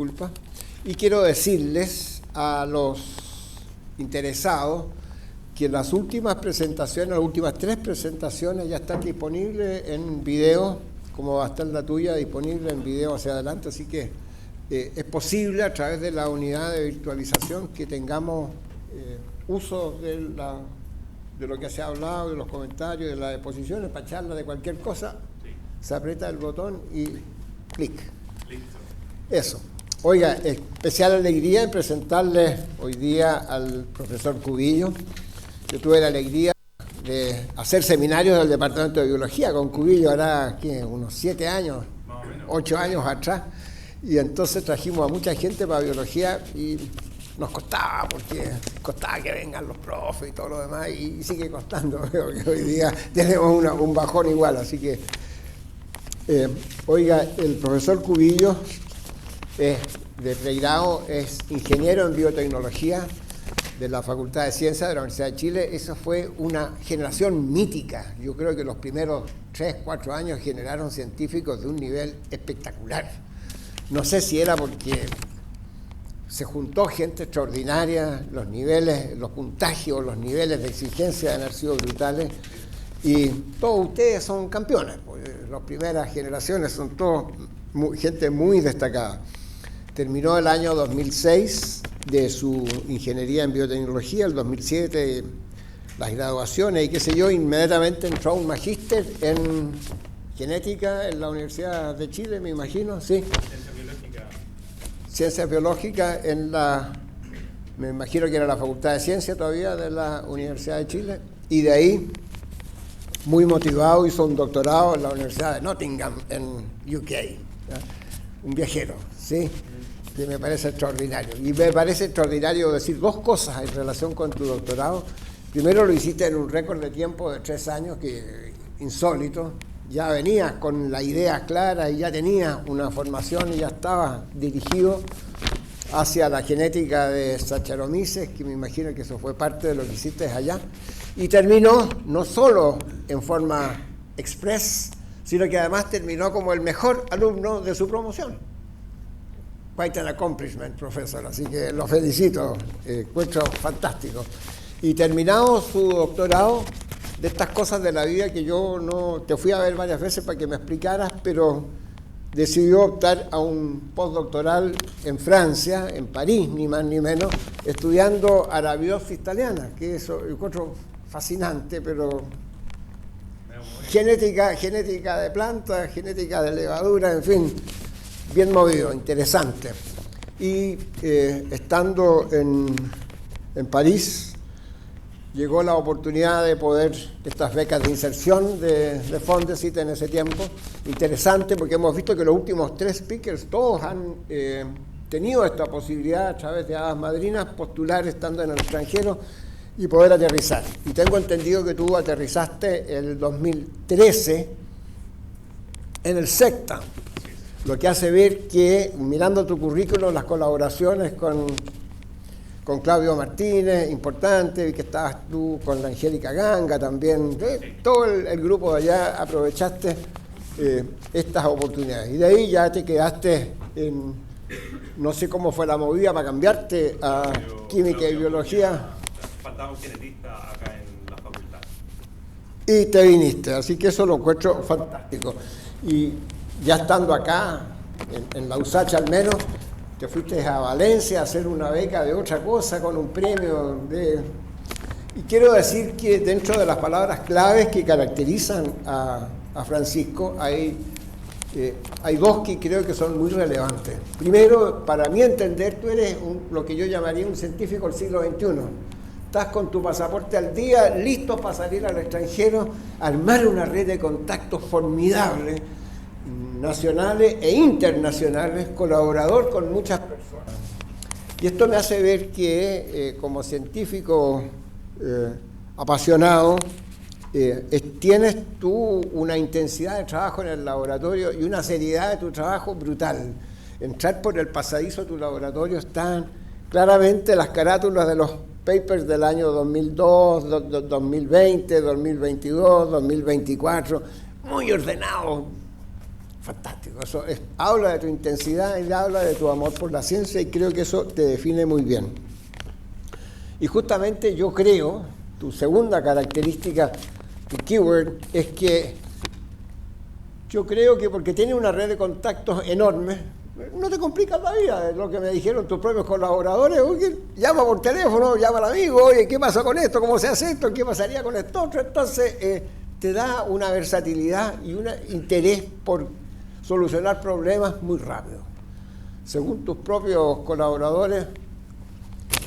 disculpas. Y quiero decirles a los interesados que las últimas presentaciones, las últimas 3 presentaciones ya están disponibles en video, como va a estar la tuya disponible en video hacia adelante, así que es posible a través de la unidad de virtualización que tengamos uso de lo que se ha hablado, de los comentarios, de las exposiciones, para charla de cualquier cosa, se aprieta el botón y clic. Listo. Eso. Oiga, especial alegría en presentarles hoy día al profesor Cubillo. Yo tuve la alegría de hacer seminarios del Departamento de Biología con Cubillo, hará unos 7 años, 8 años atrás, y entonces trajimos a mucha gente para biología y nos costaba, porque costaba que vengan los profes y todo lo demás, y sigue costando, creo que hoy día tenemos un bajón igual, así que, oiga, el profesor Cubillo es de pregrado, es ingeniero en biotecnología de la Facultad de Ciencias de la Universidad de Chile. Esa fue una generación mítica. Yo creo que los primeros 3, 4 años generaron científicos de un nivel espectacular. No sé si era porque se juntó gente extraordinaria, los niveles, los puntajes, los niveles de exigencia han sido brutales, y todos ustedes son campeones, pues las primeras generaciones son todos gente muy destacada. Terminó el año 2006 de su ingeniería en biotecnología, el 2007 las graduaciones y qué sé yo, inmediatamente entró a un magíster en genética en la Universidad de Chile, me imagino, sí. Ciencias biológicas en la, me imagino que era la Facultad de Ciencias todavía de la Universidad de Chile, y de ahí, muy motivado, hizo un doctorado en la Universidad de Nottingham, en UK, ¿ya? Un viajero, ¿sí? Que me parece extraordinario. Y me parece extraordinario decir 2 cosas en relación con tu doctorado. Primero, lo hiciste en un récord de tiempo de 3 años, que insólito. Ya venías con la idea clara y ya tenías una formación y ya estabas dirigido hacia la genética de Saccharomyces, que me imagino que eso fue parte de lo que hiciste allá. Y terminó no solo en forma express, sino que además terminó como el mejor alumno de su promoción. Quite an accomplishment, profesor, así que lo felicito, encuentro fantástico. Y terminado su doctorado, de estas cosas de la vida que yo no te fui a ver varias veces para que me explicaras, pero decidió optar a un postdoctoral en Francia, en París, ni más ni menos, estudiando Arabidopsis thaliana, que eso yo encuentro fascinante, pero genética de plantas, genética de levadura, en fin, bien movido, interesante. Y estando en París, llegó la oportunidad de poder, estas becas de inserción de Fondesit en ese tiempo, interesante porque hemos visto que los últimos 3 speakers, todos han tenido esta posibilidad a través de hadas madrinas, postular estando en el extranjero y poder aterrizar. Y tengo entendido que tú aterrizaste el 2013 en el SECTA, lo que hace ver que, mirando tu currículum, las colaboraciones con Claudio Martínez, importante, y que estabas tú con la Angélica Ganga también, todo el grupo de allá aprovechaste estas oportunidades. Y de ahí ya te quedaste en, no sé cómo fue la movida para cambiarte a química y biología. Faltaba un genetista acá en la facultad. Y te viniste, así que eso lo encuentro fantástico. Y ya estando acá, en la USACH al menos, te fuiste a Valencia a hacer una beca de otra cosa con un premio de... Y quiero decir que dentro de las palabras claves que caracterizan a Francisco hay 2 que creo que son muy relevantes. Primero, para mí entender, tú eres lo que yo llamaría un científico del siglo XXI. Estás con tu pasaporte al día, listo para salir al extranjero, armar una red de contactos formidable, nacionales e internacionales, colaborador con muchas personas. Y esto me hace ver que como científico apasionado, tienes tú una intensidad de trabajo en el laboratorio y una seriedad de tu trabajo brutal. Entrar por el pasadizo de tu laboratorio están claramente las carátulas de los papers del año 2002, 2020, 2022, 2024, muy ordenados, fantástico. Eso habla de tu intensidad y habla de tu amor por la ciencia y creo que eso te define muy bien. Y justamente yo creo, tu segunda característica, tu keyword, es que yo creo que porque tiene una red de contactos enorme, no te complicas la vida, es lo que me dijeron tus propios colaboradores. Oye, llama por teléfono, llama al amigo, oye, ¿qué pasa con esto? ¿Cómo se hace esto? ¿Qué pasaría con esto otro? Entonces, te da una versatilidad y un interés por solucionar problemas muy rápido. Según tus propios colaboradores,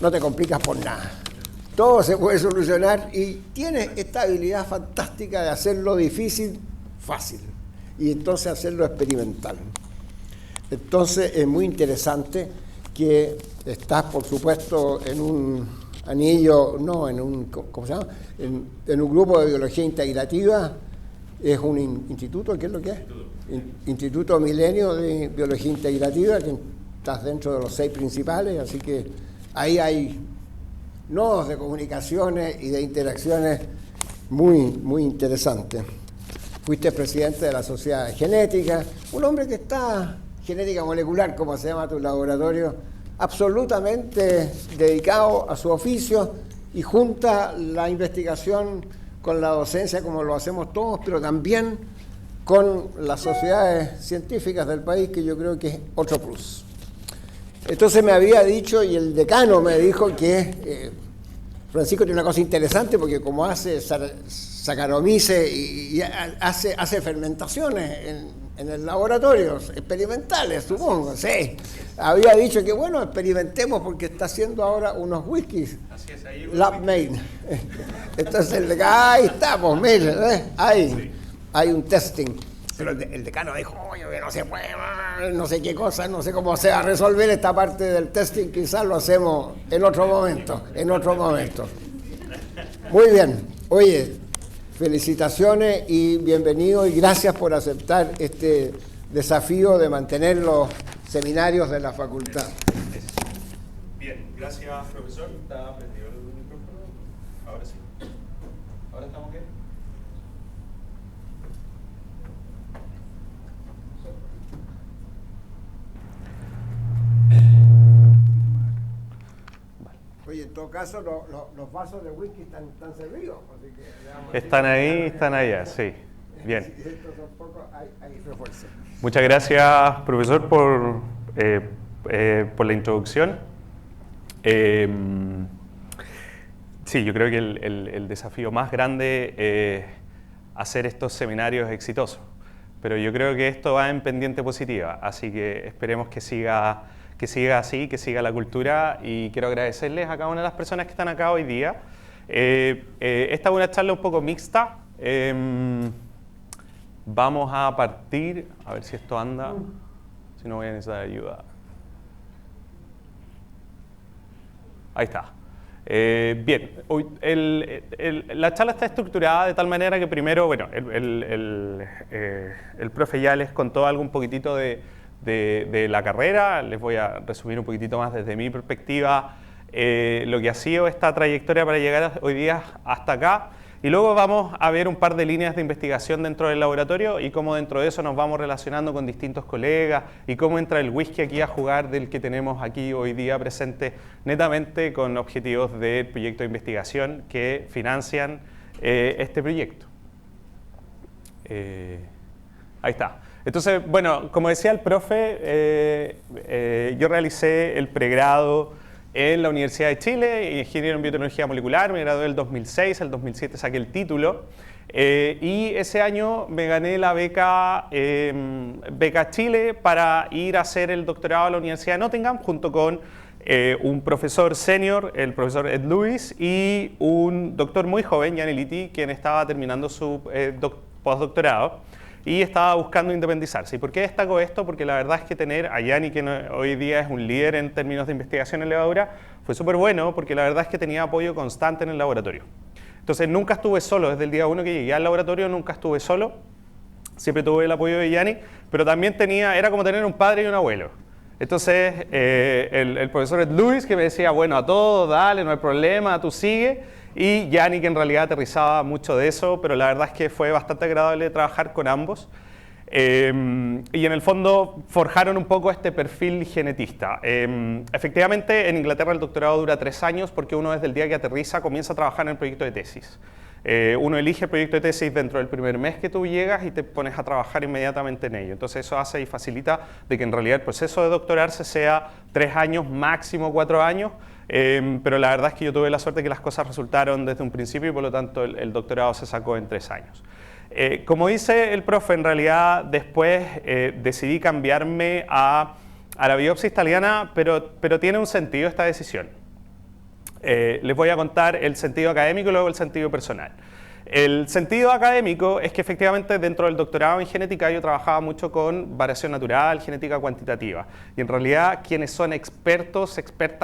no te complicas por nada. Todo se puede solucionar y tienes esta habilidad fantástica de hacerlo difícil fácil y entonces hacerlo experimental. Entonces es muy interesante que estás, por supuesto, en un anillo, no, en un, ¿cómo se llama? En un grupo de biología integrativa. Es un instituto, ¿qué es lo que es? Instituto Milenio de Biología Integrativa, que estás dentro de los 6 principales, así que ahí hay nodos de comunicaciones y de interacciones muy interesantes. Fuiste presidente de la Sociedad de Genética, un hombre que está, genética molecular, como se llama tu laboratorio, absolutamente dedicado a su oficio y junta la investigación con la docencia como lo hacemos todos, pero también con las sociedades científicas del país, que yo creo que es otro plus. Entonces me había dicho, y el decano me dijo que Francisco tiene una cosa interesante, porque como hace Saccharomyces y hace fermentaciones en el laboratorio, experimentales, supongo, sí. Había dicho que bueno, experimentemos porque está haciendo ahora unos whiskies. Así es, ahí Lab made. Entonces, ahí estamos, mire, hay un testing. Pero el decano dijo, oye, no se puede, no sé qué cosa, no sé cómo se va a resolver esta parte del testing, quizás lo hacemos en otro momento, Muy bien, oye, felicitaciones y bienvenido y gracias por aceptar este desafío de mantener los seminarios de la facultad. Bien, gracias profesor. ¿Está prendido el micrófono? Ahora sí. ¿Ahora estamos bien? Oye, en todo caso, los vasos de whisky están servidos. Así que, están ahí, están allá, sí. Bien. Si estos son pocos, hay refuerzo. Muchas gracias, profesor, por la introducción. Sí, yo creo que el desafío más grande es hacer estos seminarios exitosos. Pero yo creo que esto va en pendiente positiva, así que esperemos que siga así, que siga la cultura, y quiero agradecerles a cada una de las personas que están acá hoy día. Esta es una charla un poco mixta. Vamos a partir, a ver si esto anda, si no voy a necesitar ayuda. Ahí está. Bien, la charla está estructurada de tal manera que primero, bueno, el profe ya les contó algo un poquitito de la carrera. Les voy a resumir un poquitito más desde mi perspectiva lo que ha sido esta trayectoria para llegar hoy día hasta acá, y luego vamos a ver un par de líneas de investigación dentro del laboratorio y cómo dentro de eso nos vamos relacionando con distintos colegas y cómo entra el whisky aquí a jugar, del que tenemos aquí hoy día presente netamente con objetivos del proyecto de investigación que financian este proyecto. Ahí está. Entonces, bueno, como decía el profe, yo realicé el pregrado en la Universidad de Chile, ingeniero en biotecnología molecular, me gradué en el 2006, el 2007 saqué el título, y ese año me gané la beca Chile para ir a hacer el doctorado a la Universidad de Nottingham, junto con un profesor senior, el profesor Ed Lewis, y un doctor muy joven, Gianni Liti, quien estaba terminando su postdoctorado y estaba buscando independizarse. ¿Y por qué destaco esto? Porque la verdad es que tener a Gianni, que hoy día es un líder en términos de investigación en levadura, fue súper bueno, porque la verdad es que tenía apoyo constante en el laboratorio. Entonces nunca estuve solo, desde el día 1 que llegué al laboratorio nunca estuve solo, siempre tuve el apoyo de Gianni, pero también era como tener un padre y un abuelo. Entonces el profesor Ed Lewis, que me decía, bueno, a todo, dale, no hay problema, tú sigue, y Gianni, que en realidad aterrizaba mucho de eso, pero la verdad es que fue bastante agradable trabajar con ambos. Y en el fondo forjaron un poco este perfil genetista. Efectivamente, en Inglaterra el doctorado dura 3 años porque uno desde el día que aterriza comienza a trabajar en el proyecto de tesis. Uno elige el proyecto de tesis dentro del primer mes que tú llegas y te pones a trabajar inmediatamente en ello. Entonces eso hace y facilita de que en realidad el proceso de doctorarse sea 3 años, máximo 4 años, pero la verdad es que yo tuve la suerte de que las cosas resultaron desde un principio y por lo tanto el doctorado se sacó en 3 años. Como dice el profe, en realidad después decidí cambiarme a la biopsia italiana, pero tiene un sentido esta decisión. Les voy a contar el sentido académico y luego el sentido personal. El sentido académico es que efectivamente dentro del doctorado en genética yo trabajaba mucho con variación natural, genética cuantitativa. Y en realidad quienes son expertas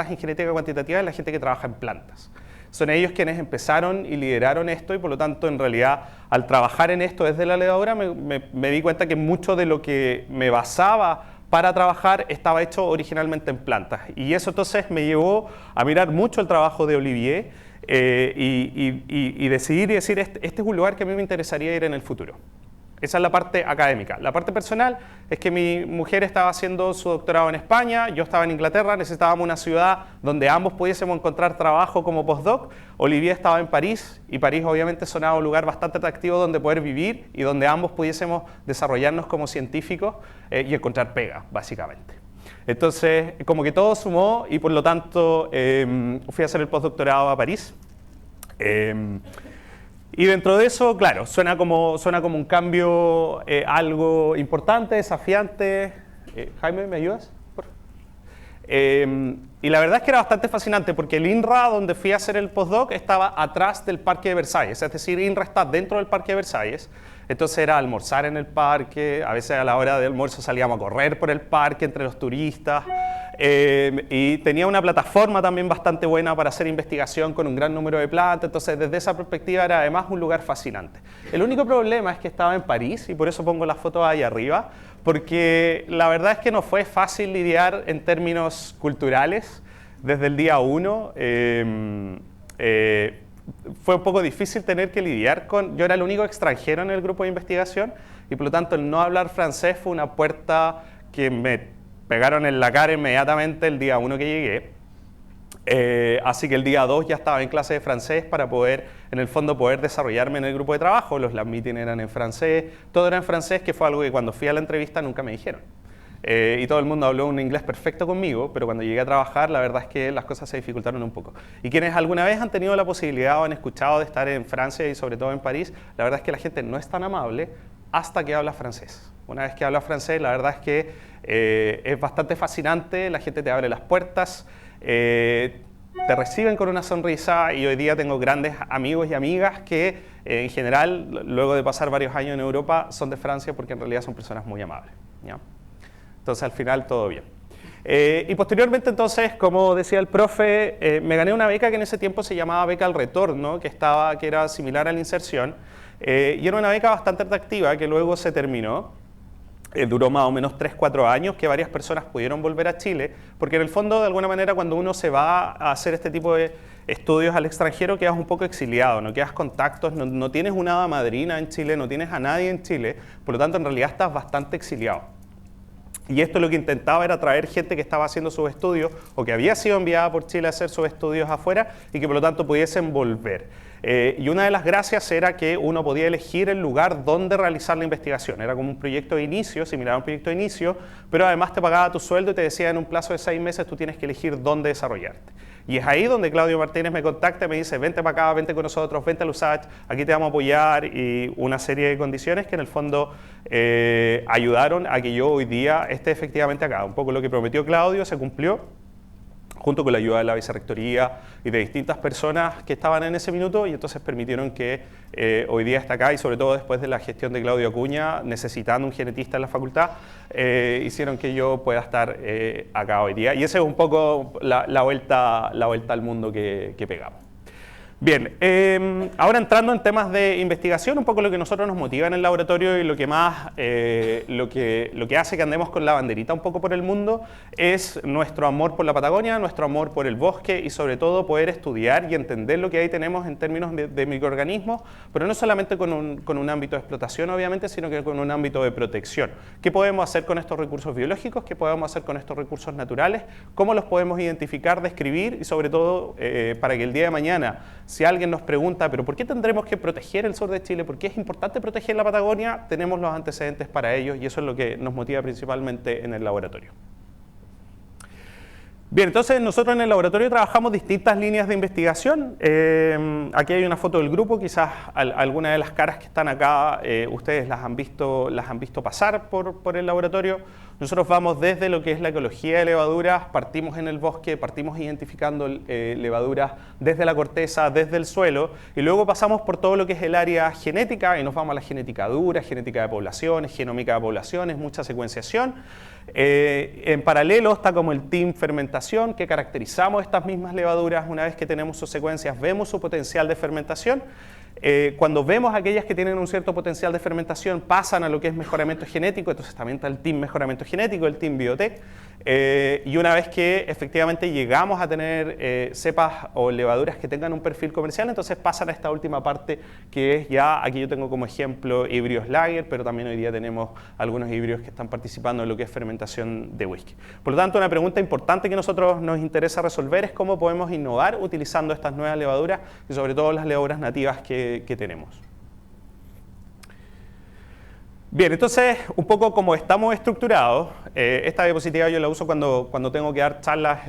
en genética cuantitativa es la gente que trabaja en plantas. Son ellos quienes empezaron y lideraron esto y por lo tanto en realidad al trabajar en esto desde la levadura me di cuenta que mucho de lo que me basaba para trabajar estaba hecho originalmente en plantas. Y eso entonces me llevó a mirar mucho el trabajo de Olivier y decidir y decir, este es un lugar que a mí me interesaría ir en el futuro. Esa es la parte académica. La parte personal es que mi mujer estaba haciendo su doctorado en España, yo estaba en Inglaterra, necesitábamos una ciudad donde ambos pudiésemos encontrar trabajo como postdoc. Olivier estaba en París y París obviamente sonaba un lugar bastante atractivo donde poder vivir y donde ambos pudiésemos desarrollarnos como científicos y encontrar pega, básicamente. Entonces, como que todo sumó y por lo tanto fui a hacer el postdoctorado a París. Y dentro de eso, claro, suena como un cambio algo importante, desafiante. Jaime, ¿me ayudas? Y la verdad es que era bastante fascinante porque el INRA donde fui a hacer el postdoc estaba atrás del Parque de Versalles, es decir, INRA está dentro del Parque de Versalles. Entonces era almorzar en el parque, a veces a la hora del almuerzo salíamos a correr por el parque entre los turistas. Y tenía una plataforma también bastante buena para hacer investigación con un gran número de plantas, entonces desde esa perspectiva era además un lugar fascinante. El único problema es que estaba en París y por eso pongo las fotos ahí arriba, porque la verdad es que no fue fácil lidiar en términos culturales desde el día 1. Fue un poco difícil tener que lidiar con... Yo era el único extranjero en el grupo de investigación y por lo tanto el no hablar francés fue una puerta que me pegaron en la cara inmediatamente el día 1 que llegué. Así que el día 2 ya estaba en clase de francés para poder, en el fondo, poder desarrollarme en el grupo de trabajo. Los lab meetings eran en francés, todo era en francés, que fue algo que cuando fui a la entrevista nunca me dijeron. Y todo el mundo habló un inglés perfecto conmigo, pero cuando llegué a trabajar la verdad es que las cosas se dificultaron un poco. Y quienes alguna vez han tenido la posibilidad o han escuchado de estar en Francia y sobre todo en París, la verdad es que la gente no es tan amable hasta que habla francés. Una vez que hablas francés, la verdad es que es bastante fascinante, la gente te abre las puertas, te reciben con una sonrisa y hoy día tengo grandes amigos y amigas que en general, luego de pasar varios años en Europa, son de Francia porque en realidad son personas muy amables, ¿ya? Entonces al final todo bien. Y posteriormente entonces, como decía el profe, me gané una beca que en ese tiempo se llamaba beca al retorno, que era similar a la inserción, y era una beca bastante atractiva que luego se terminó. Duró más o menos 3-4 años que varias personas pudieron volver a Chile, porque en el fondo de alguna manera cuando uno se va a hacer este tipo de estudios al extranjero quedas un poco exiliado, no quedas contactos, no tienes una hada madrina en Chile, no tienes a nadie en Chile, por lo tanto en realidad estás bastante exiliado. Y esto lo que intentaba era traer gente que estaba haciendo sus estudios o que había sido enviada por Chile a hacer sus estudios afuera y que por lo tanto pudiesen volver. Y una de las gracias era que uno podía elegir el lugar donde realizar la investigación. Era como un proyecto de inicio, similar a un proyecto de inicio, pero además te pagaba tu sueldo y te decía en un plazo de 6 meses tú tienes que elegir dónde desarrollarte. Y es ahí donde Claudio Martínez me contacta y me dice, vente para acá, vente con nosotros, vente al USACH, aquí te vamos a apoyar y una serie de condiciones que en el fondo ayudaron a que yo hoy día esté efectivamente acá. Un poco lo que prometió Claudio se cumplió, junto con la ayuda de la vicerrectoría y de distintas personas que estaban en ese minuto y entonces permitieron que hoy día esté acá y sobre todo después de la gestión de Claudio Acuña, necesitando un genetista en la facultad, hicieron que yo pueda estar acá hoy día. Y esa es un poco la vuelta al mundo que pegamos. Bien, ahora entrando en temas de investigación, un poco lo que nosotros nos motiva en el laboratorio y lo que más, lo que hace que andemos con la banderita un poco por el mundo es nuestro amor por la Patagonia, nuestro amor por el bosque y sobre todo poder estudiar y entender lo que ahí tenemos en términos de microorganismos, pero no solamente con un ámbito de explotación obviamente, sino que con un ámbito de protección. ¿Qué podemos hacer con estos recursos biológicos? ¿Qué podemos hacer con estos recursos naturales? ¿Cómo los podemos identificar, describir y sobre todo para que el día de mañana, si alguien nos pregunta, ¿pero por qué tendremos que proteger el sur de Chile? ¿Por qué es importante proteger la Patagonia? Tenemos los antecedentes para ello y eso es lo que nos motiva principalmente en el laboratorio. Bien, entonces nosotros en el laboratorio trabajamos distintas líneas de investigación. Aquí hay una foto del grupo, quizás algunas de las caras que están acá ustedes las han visto pasar por el laboratorio. Nosotros vamos desde lo que es la ecología de levaduras, partimos en el bosque, partimos identificando levaduras desde la corteza, desde el suelo, y luego pasamos por todo lo que es el área genética, y nos vamos a la genética dura, genética de poblaciones, genómica de poblaciones, mucha secuenciación. En paralelo está como el team fermentación, que caracterizamos estas mismas levaduras. Una vez que tenemos sus secuencias, vemos su potencial de fermentación. Cuando vemos aquellas que tienen un cierto potencial de fermentación, pasan a lo que es mejoramiento genético, entonces también está el team mejoramiento genético, el team biotech, y una vez que efectivamente llegamos a tener cepas o levaduras que tengan un perfil comercial, entonces pasan a esta última parte que es ya, aquí yo tengo como ejemplo híbridos lager, pero también hoy día tenemos algunos híbridos que están participando en lo que es fermentación de whisky. Por lo tanto, una pregunta importante que a nosotros nos interesa resolver es cómo podemos innovar utilizando estas nuevas levaduras y sobre todo las levaduras nativas que tenemos. Bien, entonces, un poco como estamos estructurados, esta diapositiva yo la uso cuando tengo que dar charlas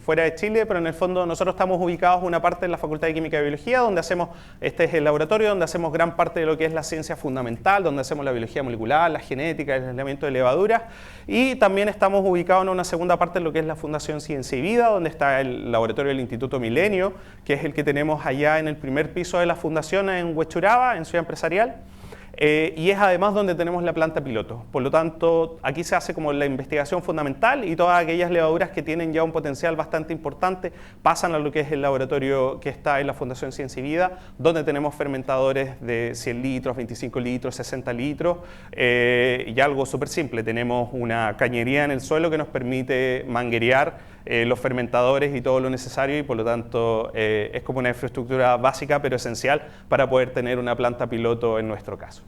fuera de Chile, pero en el fondo nosotros estamos ubicados una parte en la Facultad de Química y Biología, donde hacemos, este es el laboratorio, donde hacemos gran parte de lo que es la ciencia fundamental, donde hacemos la biología molecular, la genética, el aislamiento de levaduras, y también estamos ubicados en una segunda parte en lo que es la Fundación Ciencia y Vida, donde está el laboratorio del Instituto Milenio, que es el que tenemos allá en el primer piso de la fundación en Huechuraba, en Ciudad Empresarial. Y es además donde tenemos la planta piloto. Por lo tanto, aquí se hace como la investigación fundamental y todas aquellas levaduras que tienen ya un potencial bastante importante pasan a lo que es el laboratorio que está en la Fundación Ciencia y Vida, donde tenemos fermentadores de 100 litros, 25 litros, 60 litros y algo súper simple. Tenemos una cañería en el suelo que nos permite manguerear los fermentadores y todo lo necesario y por lo tanto es como una infraestructura básica pero esencial para poder tener una planta piloto en nuestro caso.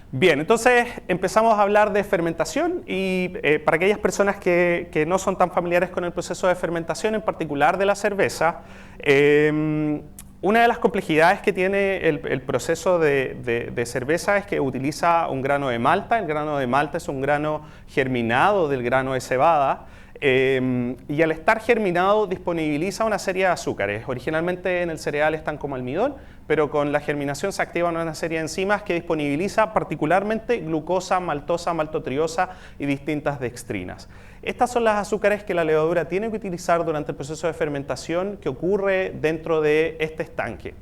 Bien, entonces empezamos a hablar de fermentación y para aquellas personas que no son tan familiares con el proceso de fermentación, en particular de la cerveza, una de las complejidades que tiene el proceso de cerveza es que utiliza un grano de malta. El grano de malta es un grano germinado del grano de cebada. Y al estar germinado disponibiliza una serie de azúcares. Originalmente en el cereal están como almidón, pero con la germinación se activan una serie de enzimas que disponibiliza particularmente glucosa, maltosa, maltotriosa y distintas dextrinas. Estas son las azúcares que la levadura tiene que utilizar durante el proceso de fermentación que ocurre dentro de este estanque.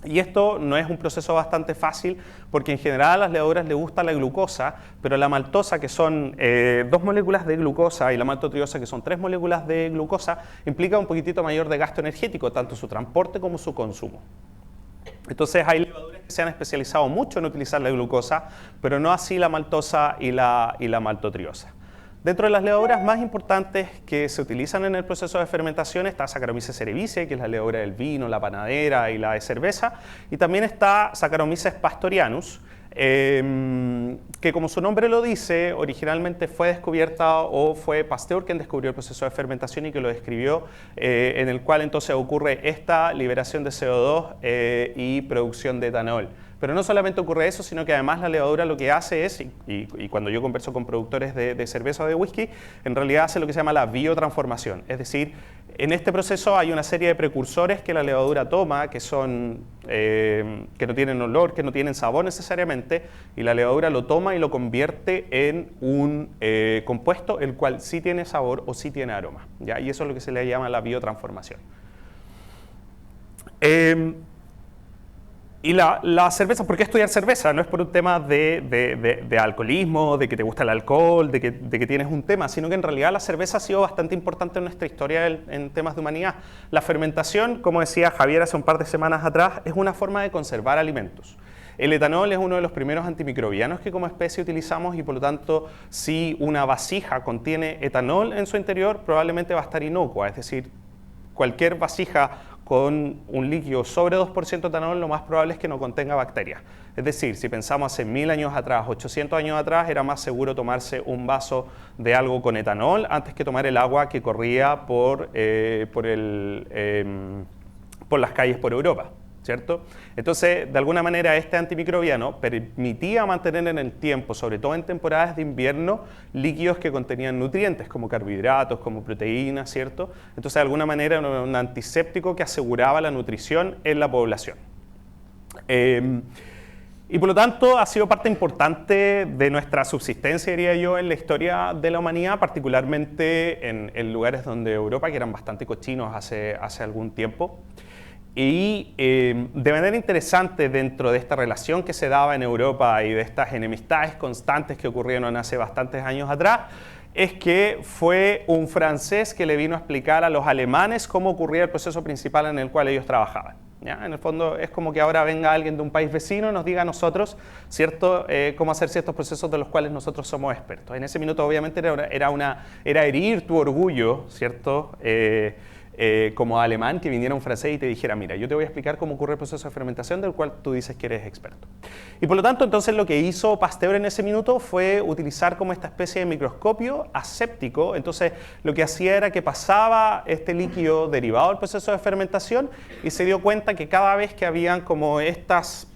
Y esto no es un proceso bastante fácil porque en general a las levaduras les gusta la glucosa, pero la maltosa, que son 2 moléculas de glucosa, y la maltotriosa, que son 3 moléculas de glucosa, implica un poquitito mayor de gasto energético, tanto su transporte como su consumo. Entonces hay levaduras que se han especializado mucho en utilizar la glucosa, pero no así la maltosa y la maltotriosa. Dentro de las levaduras más importantes que se utilizan en el proceso de fermentación está Saccharomyces cerevisiae, que es la levadura del vino, la panadera y la de cerveza, y también está Saccharomyces pastorianus, que como su nombre lo dice, originalmente fue descubierta o fue Pasteur quien descubrió el proceso de fermentación y que lo describió, en el cual entonces ocurre esta liberación de CO2 y producción de etanol. Pero no solamente ocurre eso, sino que además la levadura lo que hace es, y cuando yo converso con productores de cerveza o de whisky, en realidad hace lo que se llama la biotransformación. Es decir, en este proceso hay una serie de precursores que la levadura toma, que son que no tienen olor, que no tienen sabor necesariamente, y la levadura lo toma y lo convierte en un compuesto el cual sí tiene sabor o sí tiene aroma, ¿ya? Y eso es lo que se le llama la biotransformación. Y la cerveza, ¿por qué estudiar cerveza? No es por un tema de alcoholismo, de que te gusta el alcohol, de que tienes un tema, sino que en realidad la cerveza ha sido bastante importante en nuestra historia en temas de humanidad. La fermentación, como decía Javier hace un par de semanas atrás, es una forma de conservar alimentos. El etanol es uno de los primeros antimicrobianos que como especie utilizamos y por lo tanto si una vasija contiene etanol en su interior probablemente va a estar inocua, es decir, cualquier vasija con un líquido sobre 2% de etanol lo más probable es que no contenga bacterias. Es decir, si pensamos hace 1000 años atrás, 800 años atrás, era más seguro tomarse un vaso de algo con etanol antes que tomar el agua que corría por las calles por Europa, ¿cierto? Entonces, de alguna manera, este antimicrobiano permitía mantener en el tiempo, sobre todo en temporadas de invierno, líquidos que contenían nutrientes, como carbohidratos, como proteínas, ¿cierto? Entonces, de alguna manera, era un antiséptico que aseguraba la nutrición en la población. Y por lo tanto, ha sido parte importante de nuestra subsistencia, diría yo, en la historia de la humanidad, particularmente en lugares donde Europa, que eran bastante cochinos hace algún tiempo. Y de manera interesante dentro de esta relación que se daba en Europa y de estas enemistades constantes que ocurrieron hace bastantes años atrás, es que fue un francés que le vino a explicar a los alemanes cómo ocurría el proceso principal en el cual ellos trabajaban. ¿Ya? En el fondo es como que ahora venga alguien de un país vecino y nos diga a nosotros, ¿cierto?, cómo hacer ciertos procesos de los cuales nosotros somos expertos. En ese minuto obviamente era herir tu orgullo, ¿cierto?, como alemán, que viniera un francés y te dijera, mira, yo te voy a explicar cómo ocurre el proceso de fermentación del cual tú dices que eres experto. Y por lo tanto, entonces lo que hizo Pasteur en ese minuto fue utilizar como esta especie de microscopio aséptico. Entonces lo que hacía era que pasaba este líquido derivado del proceso de fermentación y se dio cuenta que cada vez que habían como estas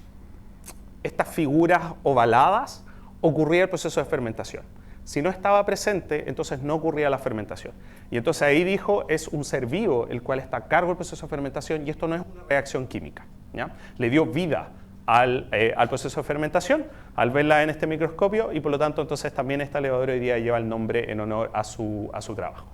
figuras ovaladas, ocurría el proceso de fermentación. Si no estaba presente, entonces no ocurría la fermentación. Y entonces ahí dijo, es un ser vivo el cual está a cargo del proceso de fermentación y esto no es una reacción química, ¿ya? Le dio vida al proceso de fermentación al verla en este microscopio y por lo tanto entonces también esta levadura hoy día lleva el nombre en honor a su trabajo.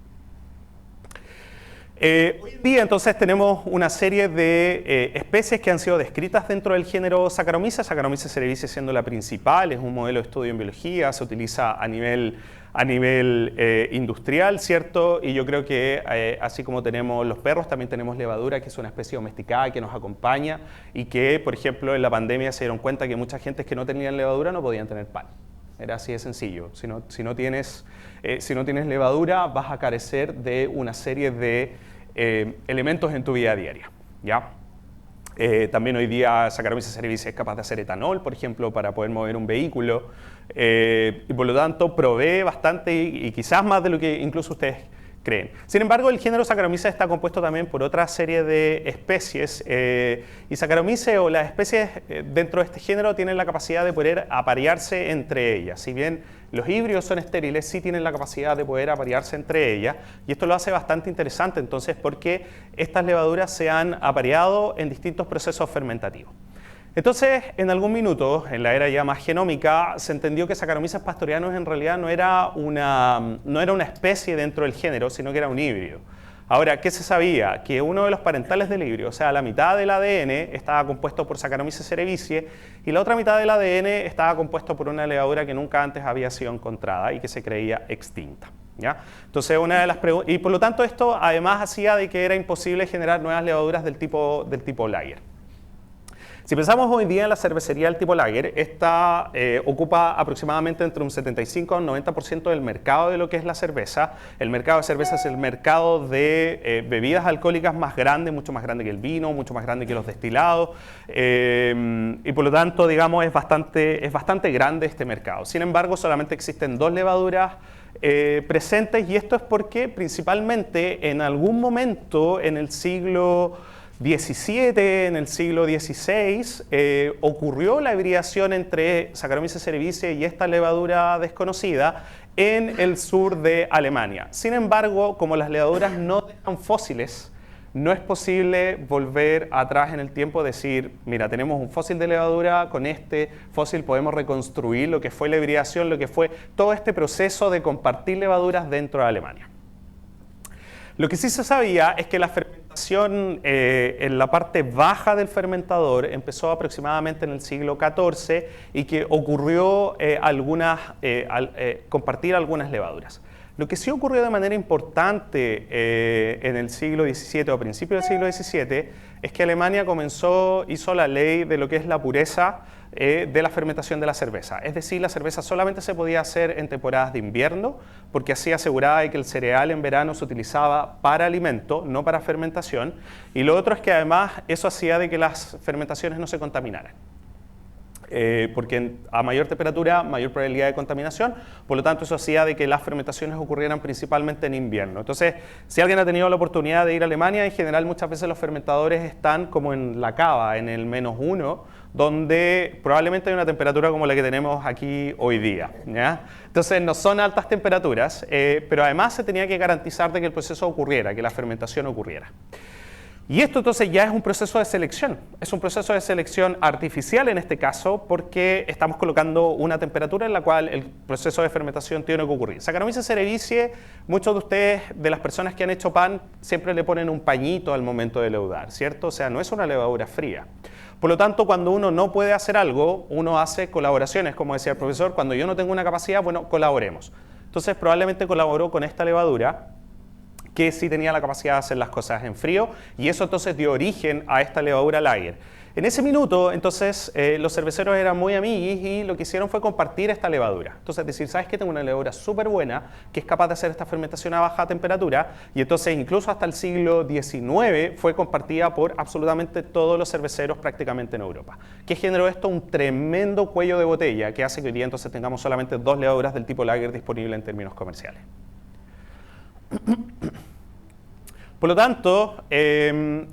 Hoy en día entonces tenemos una serie de especies que han sido descritas dentro del género Saccharomyces. Saccharomyces cerevisiae siendo la principal, es un modelo de estudio en biología, se utiliza a nivel industrial, ¿cierto? Y yo creo que así como tenemos los perros, también tenemos levadura, que es una especie domesticada que nos acompaña y que, por ejemplo, en la pandemia se dieron cuenta que mucha gente que no tenían levadura no podían tener pan. Era así de sencillo. Si no tienes levadura, vas a carecer de una serie de elementos en tu vida diaria, ¿ya? También hoy día Saccharomyces cerevisiae es capaz de hacer etanol, por ejemplo, para poder mover un vehículo. Y por lo tanto provee bastante y quizás más de lo que incluso ustedes creen. Sin embargo, el género Saccharomyces está compuesto también por otra serie de especies y Saccharomyces o las especies dentro de este género tienen la capacidad de poder aparearse entre ellas. Si bien los híbridos son estériles, sí tienen la capacidad de poder aparearse entre ellas y esto lo hace bastante interesante entonces porque estas levaduras se han apareado en distintos procesos fermentativos. Entonces, en algún minuto, en la era ya más genómica, se entendió que Saccharomyces pastorianus en realidad no era una especie dentro del género, sino que era un híbrido. Ahora, ¿qué se sabía? Que uno de los parentales del híbrido, o sea, la mitad del ADN estaba compuesto por Saccharomyces cerevisiae y la otra mitad del ADN estaba compuesto por una levadura que nunca antes había sido encontrada y que se creía extinta, ¿ya? Entonces, una de las preguntas, y por lo tanto esto además hacía de que era imposible generar nuevas levaduras del tipo lager. Si pensamos hoy día en la cervecería del tipo lager, esta ocupa aproximadamente entre un 75 a un 90% del mercado de lo que es la cerveza. El mercado de cerveza es el mercado de bebidas alcohólicas más grande, mucho más grande que el vino, mucho más grande que los destilados. Y por lo tanto, digamos, es bastante grande este mercado. Sin embargo, solamente existen dos levaduras presentes y esto es porque principalmente en algún momento en el siglo XVII, en el siglo XVI, ocurrió la hibridación entre Saccharomyces cerevisiae y esta levadura desconocida en el sur de Alemania. Sin embargo, como las levaduras no dejan fósiles, no es posible volver atrás en el tiempo y decir, mira, tenemos un fósil de levadura, con este fósil podemos reconstruir lo que fue la hibridación, lo que fue todo este proceso de compartir levaduras dentro de Alemania. Lo que sí se sabía es que la fermentación En la parte baja del fermentador empezó aproximadamente en el siglo XIV y que ocurrió compartir algunas levaduras. Lo que sí ocurrió de manera importante en el siglo XVII o a principios del siglo XVII es que Alemania hizo la ley de lo que es la pureza de la fermentación de la cerveza. Es decir, la cerveza solamente se podía hacer en temporadas de invierno, porque así aseguraba de que el cereal en verano se utilizaba para alimento, no para fermentación. Y lo otro es que además eso hacía de que las fermentaciones no se contaminaran. Porque a mayor temperatura, mayor probabilidad de contaminación, por lo tanto eso hacía de que las fermentaciones ocurrieran principalmente en invierno. Entonces, si alguien ha tenido la oportunidad de ir a Alemania, en general muchas veces los fermentadores están como en la cava, en el -1, donde probablemente hay una temperatura como la que tenemos aquí hoy día, ¿ya? Entonces no son altas temperaturas, pero además se tenía que garantizar de que el proceso ocurriera, que la fermentación ocurriera. Y esto entonces ya es un proceso de selección, es un proceso de selección artificial en este caso, porque estamos colocando una temperatura en la cual el proceso de fermentación tiene que ocurrir. Saccharomyces cerevisiae, muchos de ustedes, de las personas que han hecho pan, siempre le ponen un pañito al momento de leudar, ¿cierto? O sea, no es una levadura fría. Por lo tanto, cuando uno no puede hacer algo, uno hace colaboraciones, como decía el profesor, cuando yo no tengo una capacidad, bueno, colaboremos. Entonces, probablemente colaboró con esta levadura, que sí tenía la capacidad de hacer las cosas en frío, y eso entonces dio origen a esta levadura lager. En ese minuto, entonces, los cerveceros eran muy amiguis y lo que hicieron fue compartir esta levadura. Entonces, decir, ¿sabes qué? Tengo una levadura súper buena que es capaz de hacer esta fermentación a baja temperatura, y entonces incluso hasta el siglo XIX fue compartida por absolutamente todos los cerveceros prácticamente en Europa. ¿Qué generó esto? Un tremendo cuello de botella que hace que hoy día entonces tengamos solamente 2 levaduras del tipo lager disponibles en términos comerciales. Por lo tanto,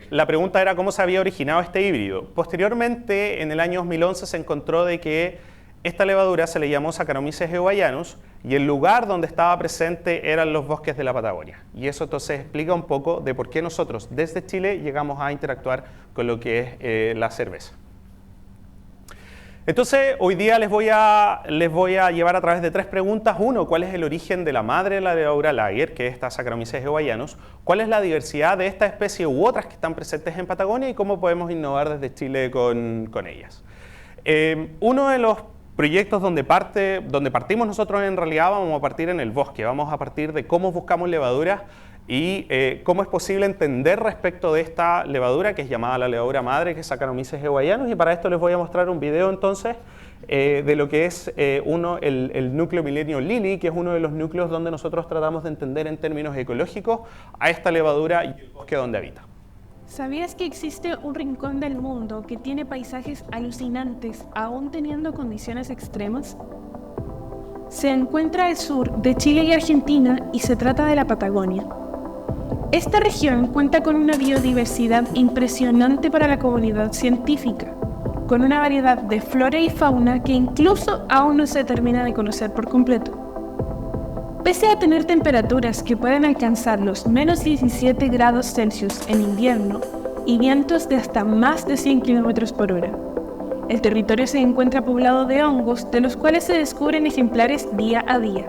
la pregunta era cómo se había originado este híbrido. Posteriormente, en el año 2011, se encontró de que esta levadura se le llamó Saccharomyces eubayanus y el lugar donde estaba presente eran los bosques de la Patagonia. Y eso entonces explica un poco de por qué nosotros desde Chile llegamos a interactuar con lo que es la cerveza. Entonces, hoy día les voy a llevar a través de 3 preguntas. Uno, ¿cuál es el origen de la madre de la levadura lager, que es esta Saccharomyces eubayanus? ¿Cuál es la diversidad de esta especie u otras que están presentes en Patagonia y cómo podemos innovar desde Chile con ellas? Uno de los proyectos donde partimos nosotros en realidad vamos a partir en el bosque, vamos a partir de cómo buscamos levaduras y cómo es posible entender respecto de esta levadura que es llamada la levadura madre, que es Saccharomyces eubayanus, y para esto les voy a mostrar un video entonces de lo que es el núcleo Milenio Lily, que es uno de los núcleos donde nosotros tratamos de entender en términos ecológicos a esta levadura y el bosque donde habita. ¿Sabías que existe un rincón del mundo que tiene paisajes alucinantes aún teniendo condiciones extremas? Se encuentra al sur de Chile y Argentina y se trata de la Patagonia. Esta región cuenta con una biodiversidad impresionante para la comunidad científica, con una variedad de flora y fauna que incluso aún no se termina de conocer por completo. Pese a tener temperaturas que pueden alcanzar los -17 grados Celsius en invierno y vientos de hasta más de 100 km/h, el territorio se encuentra poblado de hongos, de los cuales se descubren ejemplares día a día.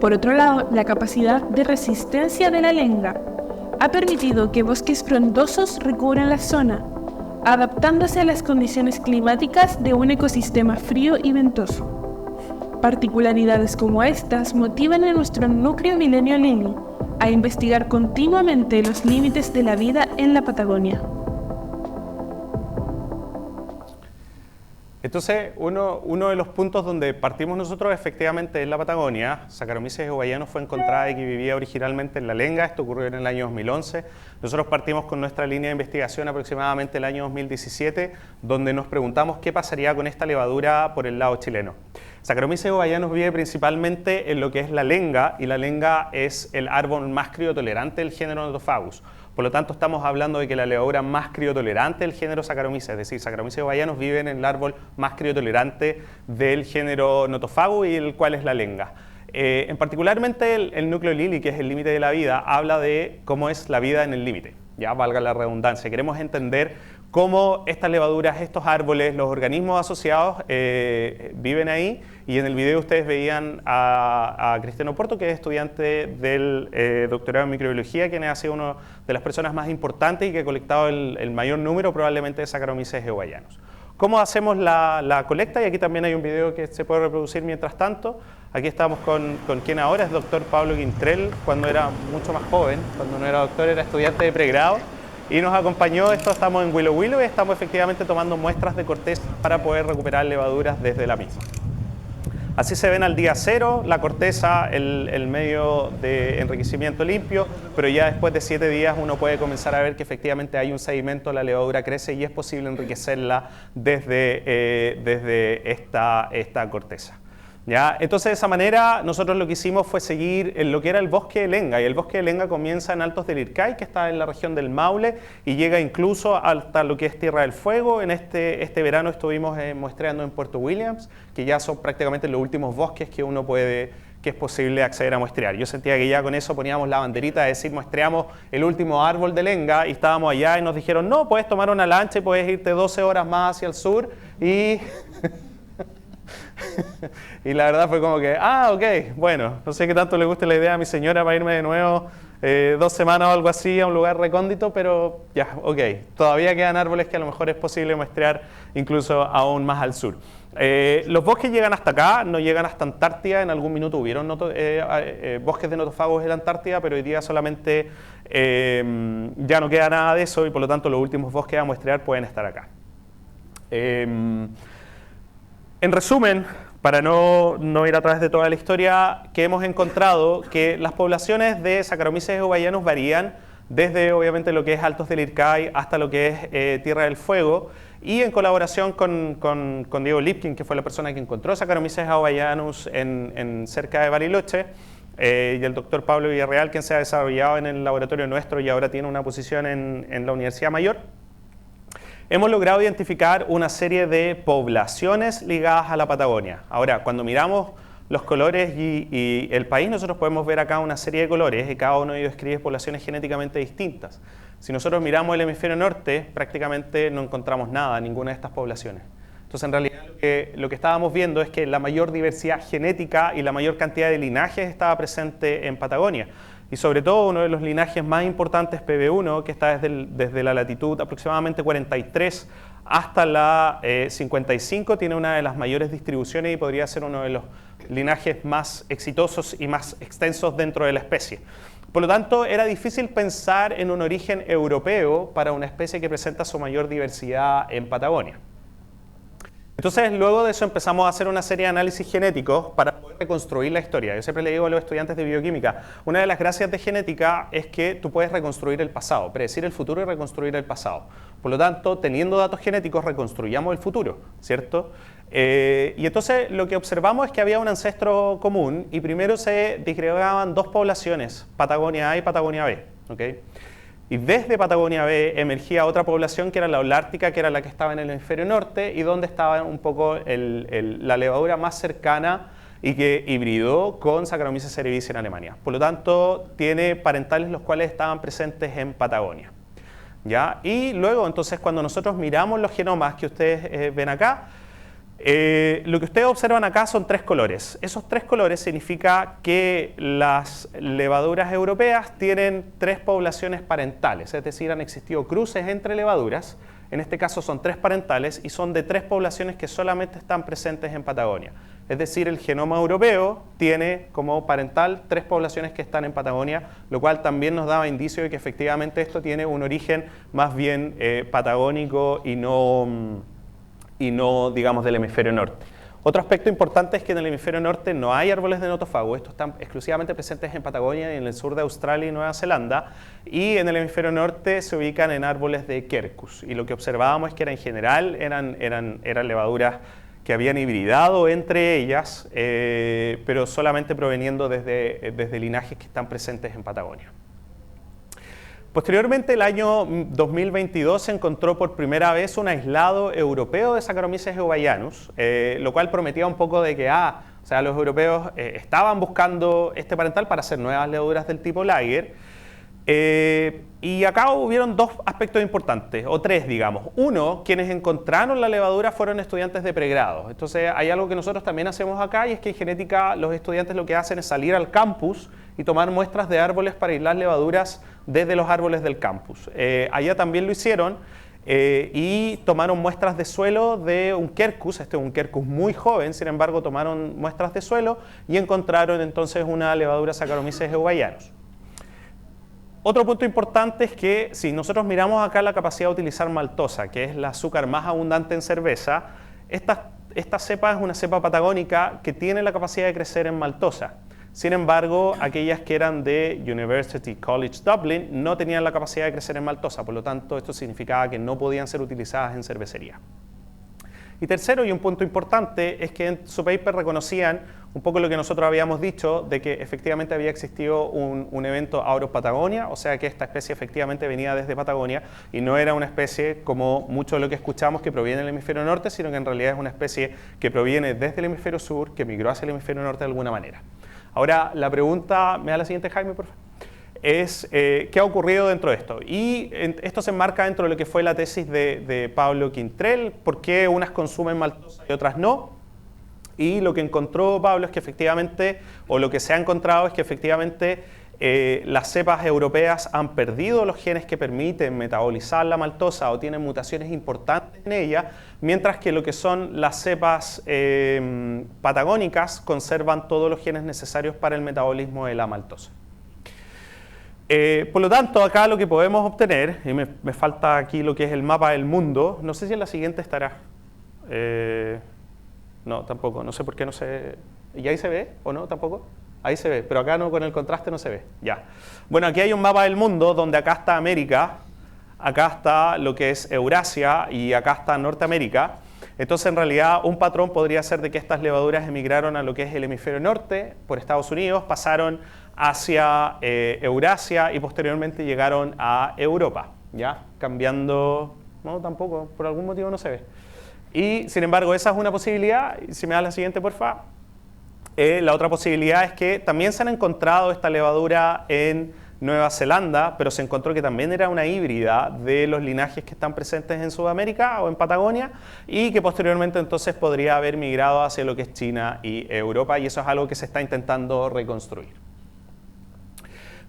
Por otro lado, la capacidad de resistencia de la lenga ha permitido que bosques frondosos recubran la zona, adaptándose a las condiciones climáticas de un ecosistema frío y ventoso. Particularidades como estas motivan a nuestro núcleo Milenio Lily a investigar continuamente los límites de la vida en la Patagonia. Entonces, uno de los puntos donde partimos nosotros efectivamente es la Patagonia. Saccharomyces eubayanus fue encontrada y que vivía originalmente en la lenga. Esto ocurrió en el año 2011. Nosotros partimos con nuestra línea de investigación aproximadamente el año 2017, donde nos preguntamos qué pasaría con esta levadura por el lado chileno. Saccharomyces eubayanus vive principalmente en lo que es la lenga, y la lenga es el árbol más criotolerante del género Nothofagus. Por lo tanto, estamos hablando de que la levadura más criotolerante del género Saccharomyces, es decir, Saccharomyces eubayanus vive en el árbol más criotolerante del género Nothofagus, y el cual es la lenga. En particularmente el núcleo Lily, que es el límite de la vida, habla de cómo es la vida en el límite, ya valga la redundancia. Queremos entender cómo estas levaduras, estos árboles, los organismos asociados viven ahí. Y en el video ustedes veían a Cristiano Porto, que es estudiante del doctorado en microbiología, quien ha sido una de las personas más importantes y que ha colectado el mayor número probablemente de Saccharomyces eubayanus. ¿Cómo hacemos la colecta? Y aquí también hay un video que se puede reproducir mientras tanto. Aquí estamos con quien ahora es doctor Pablo Quintrell, cuando era mucho más joven, cuando no era doctor, era estudiante de pregrado. Y nos acompañó, estamos en Willow Willow y estamos efectivamente tomando muestras de corteza para poder recuperar levaduras desde la misma. Así se ven al día cero, la corteza, el medio de enriquecimiento limpio, pero ya después de 7 días uno puede comenzar a ver que efectivamente hay un sedimento, la levadura crece y es posible enriquecerla desde esta corteza. ¿Ya? Entonces, de esa manera, nosotros lo que hicimos fue seguir en lo que era el bosque de Lenga, y el bosque de Lenga comienza en Altos del Ircay, que está en la región del Maule, y llega incluso hasta lo que es Tierra del Fuego. En este verano estuvimos muestreando en Puerto Williams, que ya son prácticamente los últimos bosques que que es posible acceder a muestrear. Yo sentía que ya con eso poníamos la banderita de decir muestreamos el último árbol de Lenga, y estábamos allá y nos dijeron, no, puedes tomar una lancha y puedes irte 12 horas más hacia el sur, y... y la verdad fue como que, ok, bueno, no sé qué tanto le guste la idea a mi señora para irme de nuevo 2 semanas o algo así a un lugar recóndito, pero ya, ok, todavía quedan árboles que a lo mejor es posible muestrear incluso aún más al sur. Los bosques llegan hasta acá, no llegan hasta Antártida. En algún minuto hubieron bosques de notofagos en la Antártida, pero hoy día solamente ya no queda nada de eso, y por lo tanto los últimos bosques a muestrear pueden estar acá. En resumen, para no ir a través de toda la historia, que hemos encontrado que las poblaciones de Saccharomyces eubayanus varían desde obviamente lo que es Altos del Ircay hasta lo que es Tierra del Fuego, y en colaboración con Diego Lipkin, que fue la persona que encontró Saccharomyces eubayanus cerca de Bariloche, y el doctor Pablo Villarreal, quien se ha desarrollado en el laboratorio nuestro y ahora tiene una posición en la Universidad Mayor. Hemos logrado identificar una serie de poblaciones ligadas a la Patagonia. Ahora, cuando miramos los colores y el país, nosotros podemos ver acá una serie de colores, y cada uno de ellos describe poblaciones genéticamente distintas. Si nosotros miramos el hemisferio norte, prácticamente no encontramos nada, ninguna de estas poblaciones. Entonces, en realidad, lo que estábamos viendo es que la mayor diversidad genética y la mayor cantidad de linajes estaba presente en Patagonia. Y sobre todo uno de los linajes más importantes, PB1, que está desde la latitud aproximadamente 43 hasta la 55, tiene una de las mayores distribuciones y podría ser uno de los linajes más exitosos y más extensos dentro de la especie. Por lo tanto, era difícil pensar en un origen europeo para una especie que presenta su mayor diversidad en Patagonia. Entonces, luego de eso empezamos a hacer una serie de análisis genéticos para poder reconstruir la historia. Yo siempre le digo a los estudiantes de bioquímica, una de las gracias de genética es que tú puedes reconstruir el pasado, predecir el futuro y reconstruir el pasado. Por lo tanto, teniendo datos genéticos, reconstruyamos el futuro, ¿cierto? Y entonces lo que observamos es que había un ancestro común, y primero se disgregaban 2 poblaciones, Patagonia A y Patagonia B, ¿okay? Y desde Patagonia B emergía otra población que era la holártica, que era la que estaba en el hemisferio norte y donde estaba un poco la levadura más cercana y que hibridó con Saccharomyces cerevisiae en Alemania. Por lo tanto, tiene parentales los cuales estaban presentes en Patagonia. ¿Ya? Y luego, entonces, cuando nosotros miramos los genomas que ustedes ven acá, lo que ustedes observan acá son 3 colores. Esos 3 colores significa que las levaduras europeas tienen 3 poblaciones parentales, es decir, han existido cruces entre levaduras. En este caso son 3 parentales y son de 3 poblaciones que solamente están presentes en Patagonia. Es decir, el genoma europeo tiene como parental 3 poblaciones que están en Patagonia, lo cual también nos daba indicio de que efectivamente esto tiene un origen más bien patagónico y no, digamos, del hemisferio norte. Otro aspecto importante es que en el hemisferio norte no hay árboles de notofago. Estos están exclusivamente presentes en Patagonia y en el sur de Australia y Nueva Zelanda, y en el hemisferio norte se ubican en árboles de Quercus. Y lo que observábamos es que en general eran levaduras que habían hibridado entre ellas, pero solamente proveniendo desde linajes que están presentes en Patagonia. Posteriormente, el año 2022 se encontró por primera vez un aislado europeo de Saccharomyces eubayanus, lo cual prometía un poco de que los europeos estaban buscando este parental para hacer nuevas levaduras del tipo Lager, Y acá hubieron dos aspectos importantes, o tres, digamos. Uno, quienes encontraron la levadura fueron estudiantes de pregrado. Entonces, hay algo que nosotros también hacemos acá, y es que en genética los estudiantes lo que hacen es salir al campus y tomar muestras de árboles para aislar levaduras desde los árboles del campus. Allá también lo hicieron, y tomaron muestras de suelo de un quercus. Este es un quercus muy joven, sin embargo, tomaron muestras de suelo y encontraron entonces una levadura Saccharomyces eubayanus. Otro punto importante es que si nosotros miramos acá la capacidad de utilizar maltosa, que es el azúcar más abundante en cerveza, esta cepa es una cepa patagónica que tiene la capacidad de crecer en maltosa. Sin embargo, aquellas que eran de University College Dublin no tenían la capacidad de crecer en maltosa, por lo tanto esto significaba que no podían ser utilizadas en cervecería. Y tercero, y un punto importante, es que en su paper reconocían un poco lo que nosotros habíamos dicho, de que efectivamente había existido un evento out of Patagonia, o sea que esta especie efectivamente venía desde Patagonia y no era una especie como mucho de lo que escuchamos que proviene del hemisferio norte, sino que en realidad es una especie que proviene desde el hemisferio sur, que migró hacia el hemisferio norte de alguna manera. Ahora, la pregunta, ¿me da la siguiente, Jaime, por favor? Es qué ha ocurrido dentro de esto. Y esto se enmarca dentro de lo que fue la tesis de Pablo Quintrell, por qué unas consumen maltosa y otras no. Y lo que encontró Pablo es que efectivamente, o lo que se ha encontrado es que efectivamente las cepas europeas han perdido los genes que permiten metabolizar la maltosa o tienen mutaciones importantes en ella, mientras que lo que son las cepas patagónicas conservan todos los genes necesarios para el metabolismo de la maltosa. Por lo tanto, acá lo que podemos obtener, y me falta aquí lo que es el mapa del mundo, no sé si en la siguiente estará. No, tampoco, no sé por qué no se... ¿Y ahí se ve o no? ¿Tampoco? Ahí se ve, pero acá no, con el contraste no se ve. Ya. Bueno, aquí hay un mapa del mundo donde acá está América, acá está lo que es Eurasia y acá está Norteamérica. Entonces, en realidad, un patrón podría ser de que estas levaduras emigraron a lo que es el hemisferio norte por Estados Unidos, pasaron hacia Eurasia y posteriormente llegaron a Europa, ¿ya? Cambiando... No, tampoco, por algún motivo no se ve. Y, sin embargo, esa es una posibilidad. Si me das la siguiente, por favor. La otra posibilidad es que también se han encontrado esta levadura en Nueva Zelanda, pero se encontró que también era una híbrida de los linajes que están presentes en Sudamérica o en Patagonia y que posteriormente entonces podría haber migrado hacia lo que es China y Europa, y eso es algo que se está intentando reconstruir.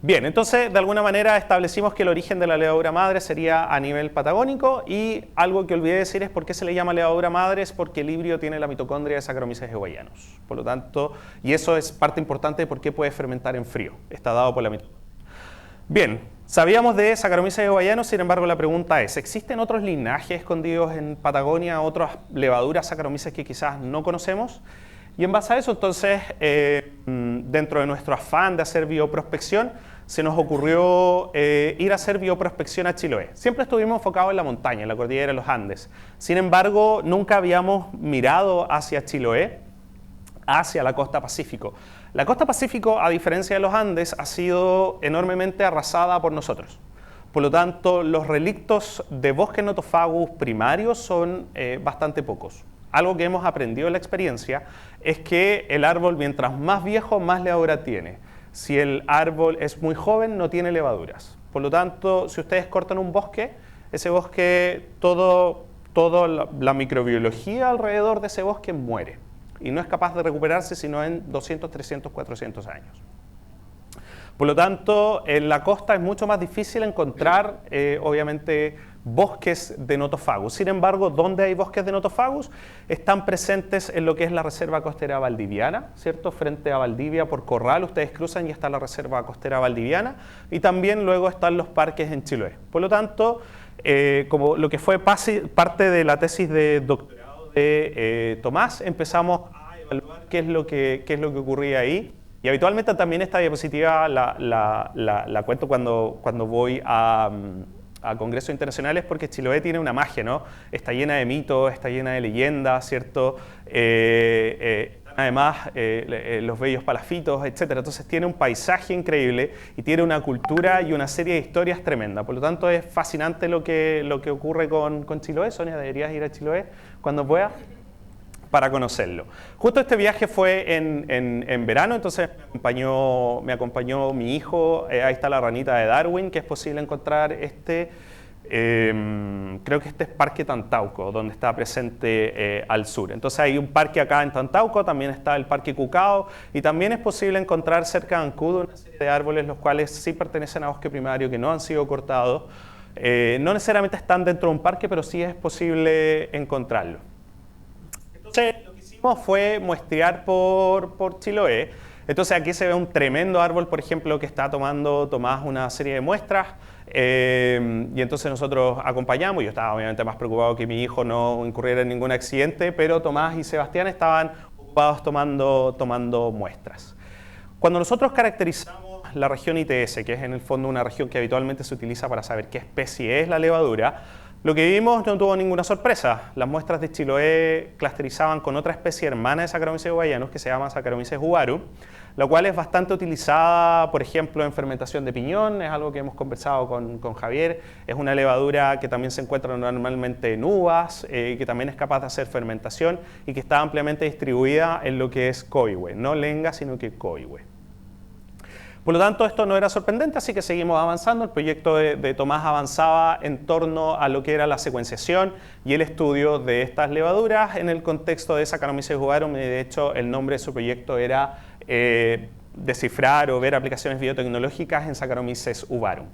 Bien, entonces de alguna manera establecimos que el origen de la levadura madre sería a nivel patagónico, y algo que olvidé decir es por qué se le llama levadura madre, es porque el híbrido tiene la mitocondria de Saccharomyces eubayanus. Por lo tanto, y eso es parte importante de por qué puede fermentar en frío, está dado por la mitocondria. Bien, sabíamos de Saccharomyces eubayanus, sin embargo la pregunta es, ¿existen otros linajes escondidos en Patagonia, otras levaduras Saccharomyces que quizás no conocemos? Y en base a eso, entonces, dentro de nuestro afán de hacer bioprospección, se nos ocurrió ir a hacer bioprospección a Chiloé. Siempre estuvimos enfocados en la montaña, en la cordillera de los Andes. Sin embargo, nunca habíamos mirado hacia Chiloé, hacia la costa Pacífico. La costa Pacífico, a diferencia de los Andes, ha sido enormemente arrasada por nosotros. Por lo tanto, los relictos de bosques notofagus primarios son bastante pocos. Algo que hemos aprendido en la experiencia es que el árbol, mientras más viejo, más levadura tiene. Si el árbol es muy joven, no tiene levaduras. Por lo tanto, si ustedes cortan un bosque, ese bosque, toda la microbiología alrededor de ese bosque muere. Y no es capaz de recuperarse sino en 200, 300, 400 años. Por lo tanto, en la costa es mucho más difícil encontrar, obviamente, bosques de notofagus. Sin embargo, donde hay bosques de notofagus están presentes en lo que es la reserva costera valdiviana, ¿cierto? Frente a Valdivia por Corral, ustedes cruzan y está la reserva costera valdiviana, y también luego están los parques en Chiloé. Por lo tanto, como lo que fue parte de la tesis de doctorado de Tomás, empezamos a evaluar qué es lo que ocurría ahí. Y habitualmente también esta diapositiva la cuento cuando voy a congresos internacionales, porque Chiloé tiene una magia, ¿no? Está llena de mitos, está llena de leyendas, ¿cierto? Además, los bellos palafitos, etc. Entonces tiene un paisaje increíble y tiene una cultura y una serie de historias tremenda. Por lo tanto, es fascinante lo que ocurre con Chiloé. Sonia, deberías ir a Chiloé cuando puedas para conocerlo. Justo este viaje fue en verano, entonces me acompañó mi hijo. Ahí está la ranita de Darwin, que es posible encontrar creo que este es Parque Tantauco, donde está presente al sur. Entonces hay un parque acá en Tantauco, también está el Parque Cucao, y también es posible encontrar cerca de Ancud una serie de árboles los cuales sí pertenecen a bosque primario, que no han sido cortados. No necesariamente están dentro de un parque, pero sí es posible encontrarlo. Entonces lo que hicimos fue muestrear por Chiloé. Entonces aquí se ve un tremendo árbol, por ejemplo, que está tomando Tomás una serie de muestras. Y entonces nosotros acompañamos. Yo estaba obviamente más preocupado que mi hijo no incurriera en ningún accidente, pero Tomás y Sebastián estaban ocupados tomando muestras. Cuando nosotros caracterizamos la región ITS, que es en el fondo una región que habitualmente se utiliza para saber qué especie es la levadura, lo que vimos no tuvo ninguna sorpresa. Las muestras de Chiloé clusterizaban con otra especie hermana de Saccharomyces guayanus que se llama Saccharomyces huvarum, la cual es bastante utilizada, por ejemplo, en fermentación de piñón. Es algo que hemos conversado con Javier. Es una levadura que también se encuentra normalmente en uvas, que también es capaz de hacer fermentación y que está ampliamente distribuida en lo que es coihue, no lenga, sino que coihue. Por lo tanto, esto no era sorprendente, así que seguimos avanzando. El proyecto de Tomás avanzaba en torno a lo que era la secuenciación y el estudio de estas levaduras en el contexto de Saccharomyces huvarum. De hecho, el nombre de su proyecto era descifrar o ver aplicaciones biotecnológicas en Saccharomyces huvarum.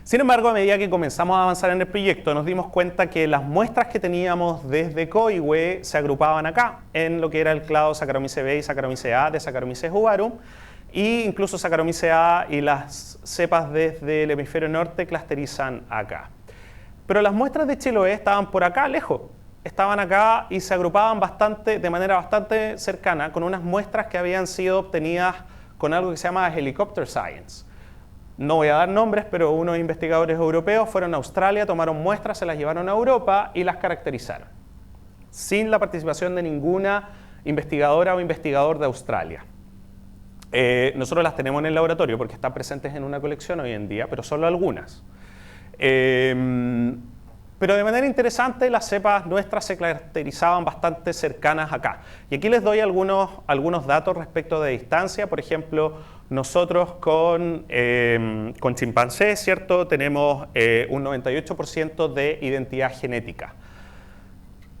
Sin embargo, a medida que comenzamos a avanzar en el proyecto, nos dimos cuenta que las muestras que teníamos desde coihue se agrupaban acá, en lo que era el clado Saccharomyces B y Saccharomyces A de Saccharomyces huvarum, e incluso Saccharomyces A y las cepas desde el hemisferio norte clusterizan acá. Pero las muestras de Chiloé estaban por acá, lejos. Estaban acá y se agrupaban de manera bastante cercana con unas muestras que habían sido obtenidas con algo que se llama Helicopter Science. No voy a dar nombres, pero unos investigadores europeos fueron a Australia, tomaron muestras, se las llevaron a Europa y las caracterizaron, sin la participación de ninguna investigadora o investigador de Australia. Nosotros las tenemos en el laboratorio porque están presentes en una colección hoy en día, pero solo algunas. Pero de manera interesante, las cepas nuestras se caracterizaban bastante cercanas acá. Y aquí les doy algunos datos respecto de distancia. Por ejemplo, nosotros con chimpancés, ¿cierto? Tenemos un 98% de identidad genética.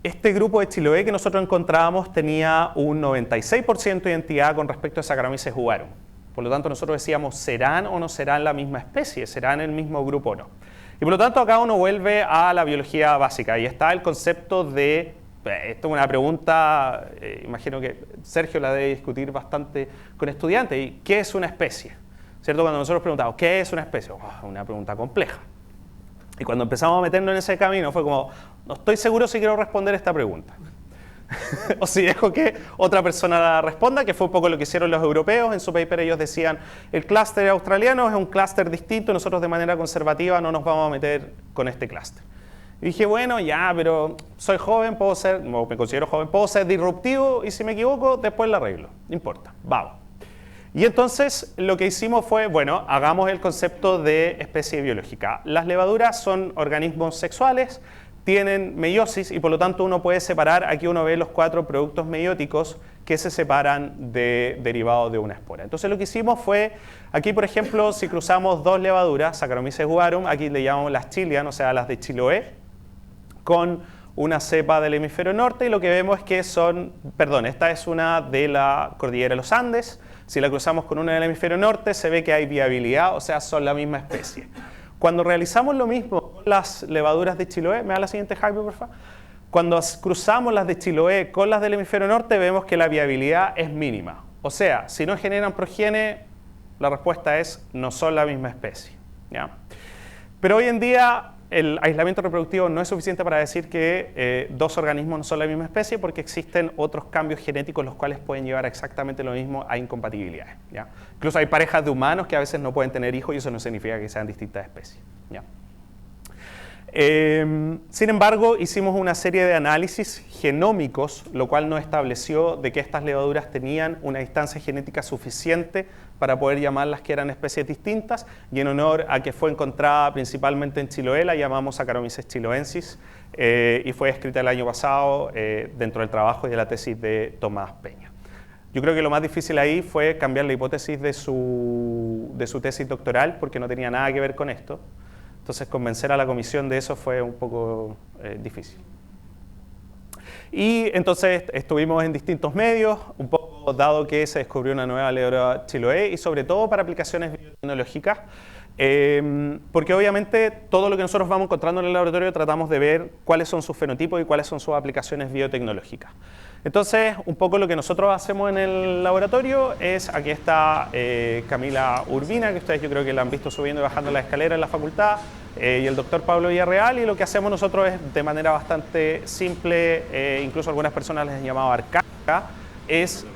Este grupo de Chiloé que nosotros encontrábamos tenía un 96% de identidad con respecto a Saccharomyces huvarum. Por lo tanto, nosotros decíamos, ¿serán o no serán la misma especie? ¿Serán el mismo grupo o no? Y por lo tanto, acá uno vuelve a la biología básica y está el concepto de, esto es una pregunta, imagino que Sergio la debe discutir bastante con estudiantes, ¿y qué es una especie? ¿Cierto? Cuando nosotros preguntamos, ¿qué es una especie? Una pregunta compleja. Y cuando empezamos a meternos en ese camino fue como, no estoy seguro si quiero responder esta pregunta. O si dejo que otra persona la responda, que fue un poco lo que hicieron los europeos. En su paper ellos decían, el clúster australiano es un clúster distinto, nosotros de manera conservativa no nos vamos a meter con este clúster. Y dije, bueno, ya, pero soy joven, me considero joven, puedo ser disruptivo y si me equivoco, después lo arreglo, no importa, vamos. Y entonces lo que hicimos fue, bueno, hagamos el concepto de especie biológica. Las levaduras son organismos sexuales, tienen meiosis y por lo tanto uno puede separar, aquí uno ve los 4 productos meióticos que se separan derivados de una espora. Entonces lo que hicimos fue, aquí por ejemplo, si cruzamos 2 levaduras, Saccharomyces huvarum, aquí le llamamos las Chilean, o sea las de Chiloé, con una cepa del hemisferio norte y lo que vemos es que esta es una de la cordillera de los Andes. Si la cruzamos con una del hemisferio norte se ve que hay viabilidad, o sea son la misma especie. Cuando realizamos lo mismo con las levaduras de Chiloé, ¿me da la siguiente, Jaime, por favor? Cuando cruzamos las de Chiloé con las del hemisferio norte, vemos que la viabilidad es mínima. O sea, si no generan progenie, la respuesta es no son la misma especie, ¿ya? Pero hoy en día el aislamiento reproductivo no es suficiente para decir que 2 organismos no son la misma especie porque existen otros cambios genéticos los cuales pueden llevar exactamente lo mismo a incompatibilidades, ¿ya? Incluso hay parejas de humanos que a veces no pueden tener hijos y eso no significa que sean distintas especies, ¿ya? Sin embargo, hicimos una serie de análisis genómicos, lo cual nos estableció de que estas levaduras tenían una distancia genética suficiente para poder llamarlas que eran especies distintas, y en honor a que fue encontrada principalmente en Chiloé, la llamamos Saccharomyces chiloensis, y fue escrita el año pasado dentro del trabajo y de la tesis de Tomás Peña. Yo creo que lo más difícil ahí fue cambiar la hipótesis de su tesis doctoral, porque no tenía nada que ver con esto. Entonces, convencer a la comisión de eso fue un poco difícil. Y entonces estuvimos en distintos medios, un poco dado que se descubrió una nueva levadura Chiloé, y sobre todo para aplicaciones biotecnológicas, porque obviamente todo lo que nosotros vamos encontrando en el laboratorio tratamos de ver cuáles son sus fenotipos y cuáles son sus aplicaciones biotecnológicas. Entonces, un poco lo que nosotros hacemos en el laboratorio es, aquí está Camila Urbina, que ustedes yo creo que la han visto subiendo y bajando la escalera en la facultad, y el doctor Pablo Villarreal, y lo que hacemos nosotros es de manera bastante simple, incluso algunas personas les han llamado arcaica, es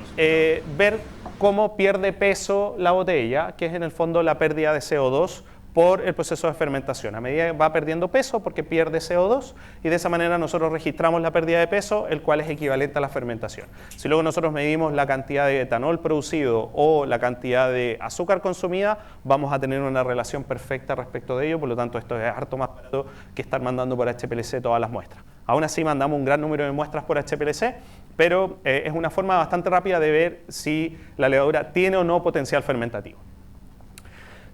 ver cómo pierde peso la botella, que es en el fondo la pérdida de CO2 por el proceso de fermentación. A medida que va perdiendo peso porque pierde CO2, y de esa manera nosotros registramos la pérdida de peso, el cual es equivalente a la fermentación. Si luego nosotros medimos la cantidad de etanol producido o la cantidad de azúcar consumida, vamos a tener una relación perfecta respecto de ello, por lo tanto esto es harto más barato que estar mandando por HPLC todas las muestras. Aún así mandamos un gran número de muestras por HPLC, pero es una forma bastante rápida de ver si la levadura tiene o no potencial fermentativo.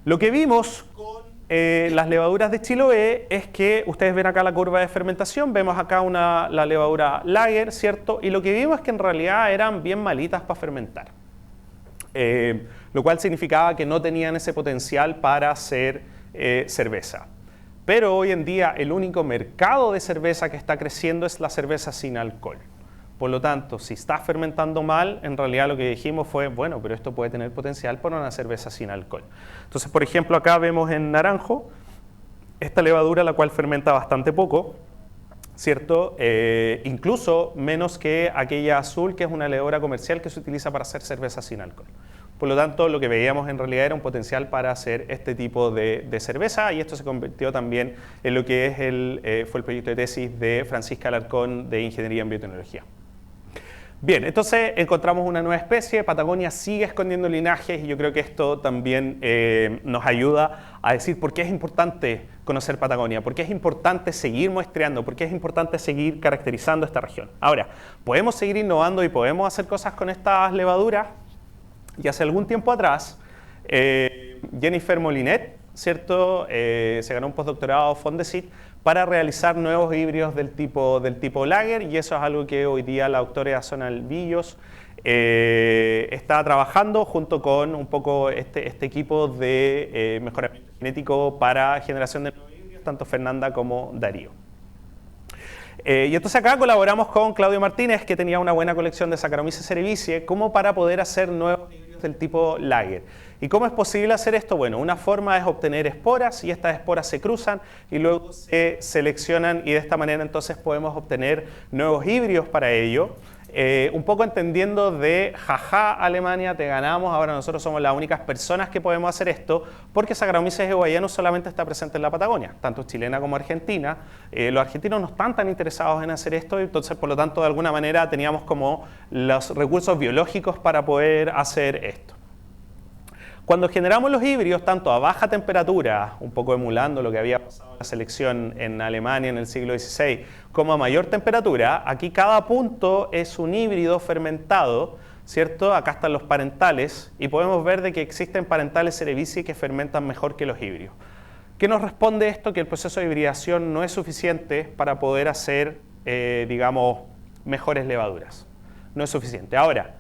Lo que vimos con las levaduras de Chiloé es que, ustedes ven acá la curva de fermentación, vemos acá la levadura lager, ¿cierto? Y lo que vimos es que en realidad eran bien malitas para fermentar, lo cual significaba que no tenían ese potencial para hacer cerveza. Pero hoy en día el único mercado de cerveza que está creciendo es la cerveza sin alcohol. Por lo tanto, si está fermentando mal, en realidad lo que dijimos fue, bueno, pero esto puede tener potencial para una cerveza sin alcohol. Entonces, por ejemplo, acá vemos en naranjo esta levadura, la cual fermenta bastante poco, ¿cierto? Incluso menos que aquella azul, que es una levadura comercial que se utiliza para hacer cerveza sin alcohol. Por lo tanto, lo que veíamos en realidad era un potencial para hacer este tipo de cerveza, y esto se convirtió también en lo que es fue el proyecto de tesis de Francisca Alarcón de Ingeniería en Biotecnología. Bien, entonces encontramos una nueva especie. Patagonia sigue escondiendo linajes, y yo creo que esto también nos ayuda a decir por qué es importante conocer Patagonia, por qué es importante seguir muestreando, por qué es importante seguir caracterizando esta región. Ahora, podemos seguir innovando y podemos hacer cosas con estas levaduras, y hace algún tiempo atrás Jennifer Molinet, ¿cierto? Se ganó un postdoctorado Fondesit para realizar nuevos híbridos del tipo lager, y eso es algo que hoy día la doctora Sonal Villos está trabajando junto con un poco este equipo de mejoramiento genético para generación de nuevos híbridos, tanto Fernanda como Darío. Y entonces acá colaboramos con Claudio Martínez, que tenía una buena colección de Saccharomyces cerevisiae, como para poder hacer nuevos híbridos del tipo lager. ¿Y cómo es posible hacer esto? Bueno, una forma es obtener esporas, y estas esporas se cruzan y luego se seleccionan, y de esta manera entonces podemos obtener nuevos híbridos para ello. Un poco entendiendo de, jaja, Alemania, te ganamos, ahora nosotros somos las únicas personas que podemos hacer esto, porque Saccharomyces eubaea no solamente está presente en la Patagonia, tanto chilena como argentina. Los argentinos no están tan interesados en hacer esto, y entonces por lo tanto de alguna manera teníamos como los recursos biológicos para poder hacer esto. Cuando generamos los híbridos, tanto a baja temperatura, un poco emulando lo que había pasado en la selección en Alemania en el siglo XVI, como a mayor temperatura, aquí cada punto es un híbrido fermentado, ¿cierto? Acá están los parentales, y podemos ver de que existen parentales cerevisiae que fermentan mejor que los híbridos. ¿Qué nos responde esto? Que el proceso de hibridación no es suficiente para poder hacer, digamos, mejores levaduras. No es suficiente. Ahora,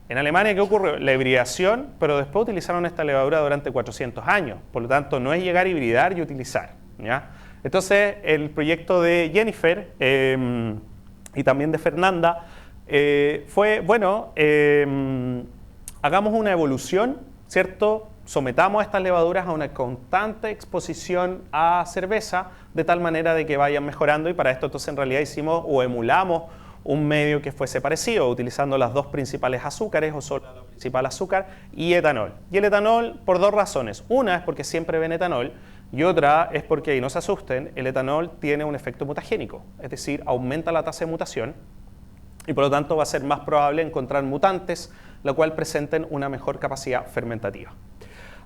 en Alemania, ¿qué ocurrió? La hibridación, pero después utilizaron esta levadura durante 400 años. Por lo tanto, no es llegar a hibridar y utilizar, ¿ya? Entonces, el proyecto de Jennifer y también de Fernanda fue, bueno, hagamos una evolución, ¿cierto? Sometamos estas levaduras a una constante exposición a cerveza, de tal manera de que vayan mejorando, y para esto entonces en realidad hicimos o emulamos un medio que fuese parecido, utilizando las dos principales azúcares, o solo la principal azúcar, y etanol. Y el etanol por dos razones. Una es porque siempre ven etanol, y otra es porque, y no se asusten, el etanol tiene un efecto mutagénico, es decir, aumenta la tasa de mutación y por lo tanto va a ser más probable encontrar mutantes, la cual presenten una mejor capacidad fermentativa.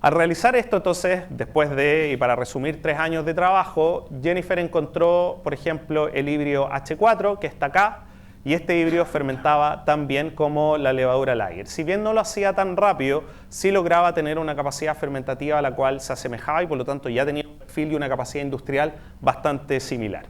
Al realizar esto, entonces, después de, y para resumir 3 años de trabajo, Jennifer encontró, por ejemplo, el híbrido H4, que está acá, y este híbrido fermentaba tan bien como la levadura lager. Si bien no lo hacía tan rápido, sí lograba tener una capacidad fermentativa a la cual se asemejaba y por lo tanto ya tenía un perfil y una capacidad industrial bastante similar.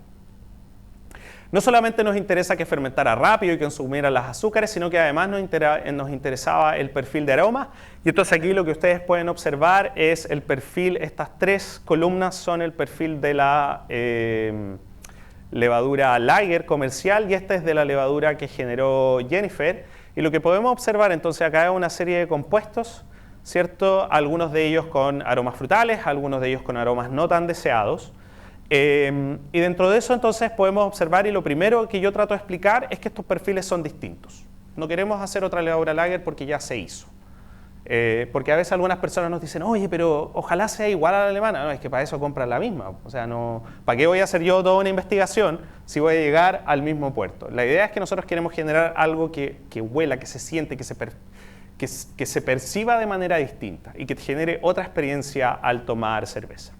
No solamente nos interesa que fermentara rápido y que consumiera las azúcares, sino que además nos interesaba el perfil de aroma. Y entonces aquí lo que ustedes pueden observar es el perfil, estas 3 columnas son el perfil de la levadura lager comercial y esta es de la levadura que generó Jennifer. Y lo que podemos observar entonces acá es una serie de compuestos, ¿cierto? Algunos de ellos con aromas frutales, algunos de ellos con aromas no tan deseados. Y dentro de eso entonces podemos observar, y lo primero que yo trato de explicar es que estos perfiles son distintos. No queremos hacer otra levadura lager porque ya se hizo. Porque a veces algunas personas nos dicen, oye, pero ojalá sea igual a la alemana. No, es que para eso compran la misma. O sea, no, ¿para qué voy a hacer yo toda una investigación si voy a llegar al mismo puerto? La idea es que nosotros queremos generar algo que huela, que se siente, que se perciba de manera distinta y que genere otra experiencia al tomar cerveza.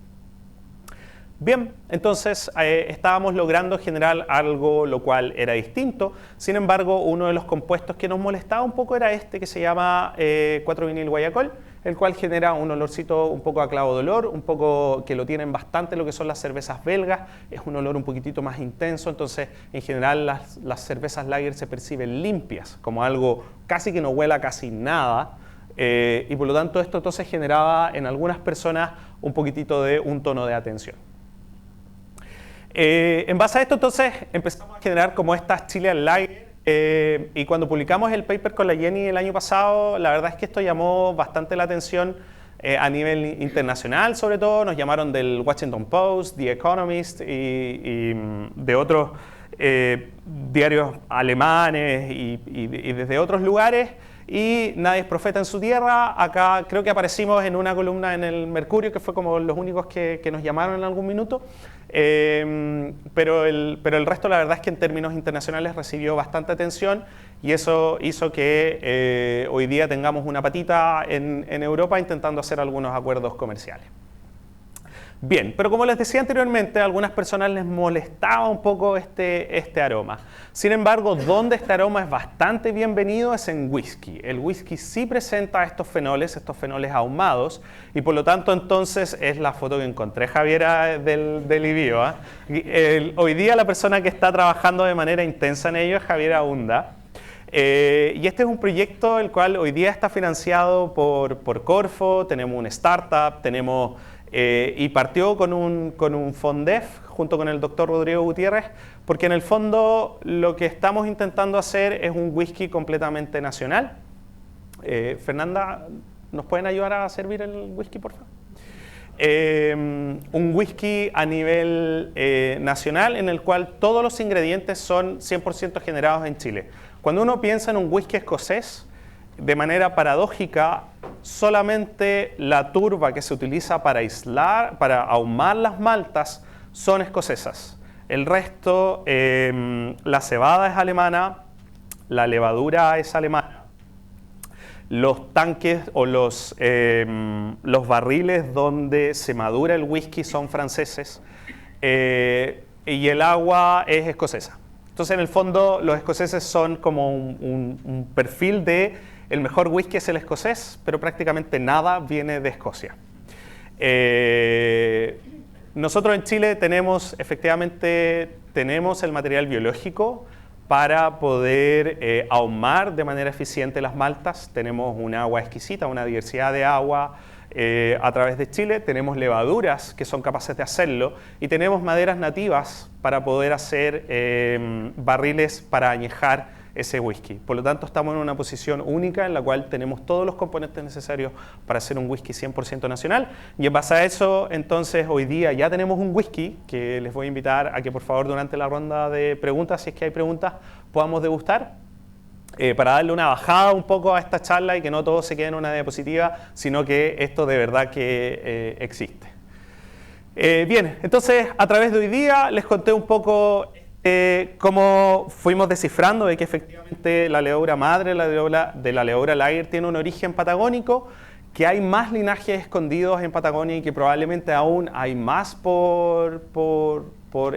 Bien, entonces estábamos logrando generar algo lo cual era distinto. Sin embargo, uno de los compuestos que nos molestaba un poco era este que se llama 4-vinil guayacol, el cual genera un olorcito un poco a clavo de olor, un poco que lo tienen bastante lo que son las cervezas belgas, es un olor un poquitito más intenso, entonces en general las cervezas lager se perciben limpias, como algo casi que no huela casi nada. Y por lo tanto esto entonces generaba en algunas personas un poquitito de un tono de atención. En base a esto entonces empezamos a generar como estas Chilean Lager y cuando publicamos el paper con la Jenny el año pasado, la verdad es que esto llamó bastante la atención a nivel internacional, sobre todo nos llamaron del Washington Post, The Economist y de otros diarios alemanes y desde otros lugares. Y nadie es profeta en su tierra. Acá creo que aparecimos en una columna en el Mercurio, que fue como los únicos que nos llamaron en algún minuto. Pero el resto, la verdad es que en términos internacionales recibió bastante atención y eso hizo que hoy día tengamos una patita en Europa intentando hacer algunos acuerdos comerciales. Bien, pero como les decía anteriormente, a algunas personas les molestaba un poco este aroma. Sin embargo, donde este aroma es bastante bienvenido es en whisky. El whisky sí presenta estos fenoles ahumados, y por lo tanto entonces es la foto que encontré, Javiera, del IBIO. Hoy día la persona que está trabajando de manera intensa en ello es Javiera Hunda. Y este es un proyecto el cual hoy día está financiado por Corfo, tenemos una startup, y partió con un Fondef junto con el doctor Rodrigo Gutiérrez, porque en el fondo lo que estamos intentando hacer es un whisky completamente nacional. Fernanda, ¿nos pueden ayudar a servir el whisky, por favor? Un whisky a nivel nacional en el cual todos los ingredientes son 100% generados en Chile. Cuando uno piensa en un whisky escocés, de manera paradójica, solamente la turba que se utiliza para ahumar las maltas son escocesas. El resto, la cebada es alemana, la levadura es alemana. Los tanques o los barriles donde se madura el whisky son franceses y el agua es escocesa. Entonces, en el fondo, los escoceses son como un perfil de el mejor whisky es el escocés, pero prácticamente nada viene de Escocia. Nosotros en Chile efectivamente tenemos el material biológico para poder ahumar de manera eficiente las maltas. Tenemos un agua exquisita, una diversidad de agua a través de Chile. Tenemos levaduras que son capaces de hacerlo y tenemos maderas nativas para poder hacer barriles para añejar ese whisky. Por lo tanto, estamos en una posición única en la cual tenemos todos los componentes necesarios para hacer un whisky 100% nacional. Y en base a eso, entonces, hoy día ya tenemos un whisky que les voy a invitar a que, por favor, durante la ronda de preguntas, si es que hay preguntas, podamos degustar. Para darle una bajada un poco a esta charla y que no todo se quede en una diapositiva, sino que esto de verdad que existe. Bien, entonces a través de hoy día les conté un poco cómo fuimos descifrando de que efectivamente la levadura madre, de la levadura lager, tiene un origen patagónico, que hay más linajes escondidos en Patagonia y que probablemente aún hay más por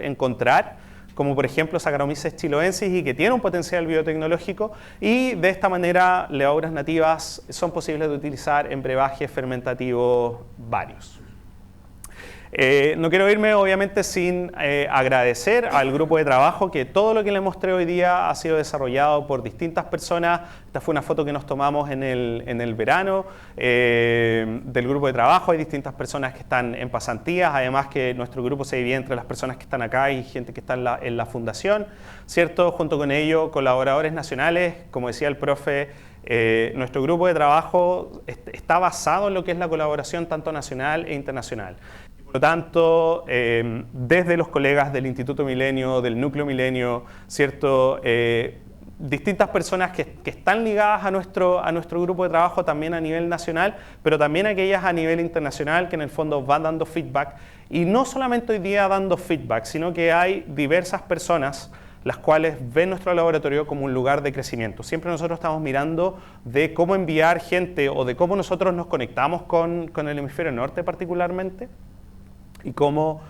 encontrar, como por ejemplo Saccharomyces chiloensis, y que tiene un potencial biotecnológico, y de esta manera levaduras nativas son posibles de utilizar en brebajes fermentativos varios. No quiero irme obviamente sin agradecer al grupo de trabajo, que todo lo que les mostré hoy día ha sido desarrollado por distintas personas. Esta fue una foto que nos tomamos en el verano del grupo de trabajo. Hay distintas personas que están en pasantías, además que nuestro grupo se divide entre las personas que están acá y gente que está en la fundación, ¿cierto? Junto con ello, colaboradores nacionales, como decía el profe. Nuestro grupo de trabajo está basado en lo que es la colaboración tanto nacional e internacional. Por lo tanto, desde los colegas del Instituto Milenio, del Núcleo Milenio, ¿cierto? Distintas personas que están ligadas a nuestro grupo de trabajo también a nivel nacional, pero también aquellas a nivel internacional que en el fondo van dando feedback. Y no solamente hoy día dando feedback, sino que hay diversas personas las cuales ven nuestro laboratorio como un lugar de crecimiento. Siempre nosotros estamos mirando de cómo enviar gente o de cómo nosotros nos conectamos con el hemisferio norte particularmente, y cómo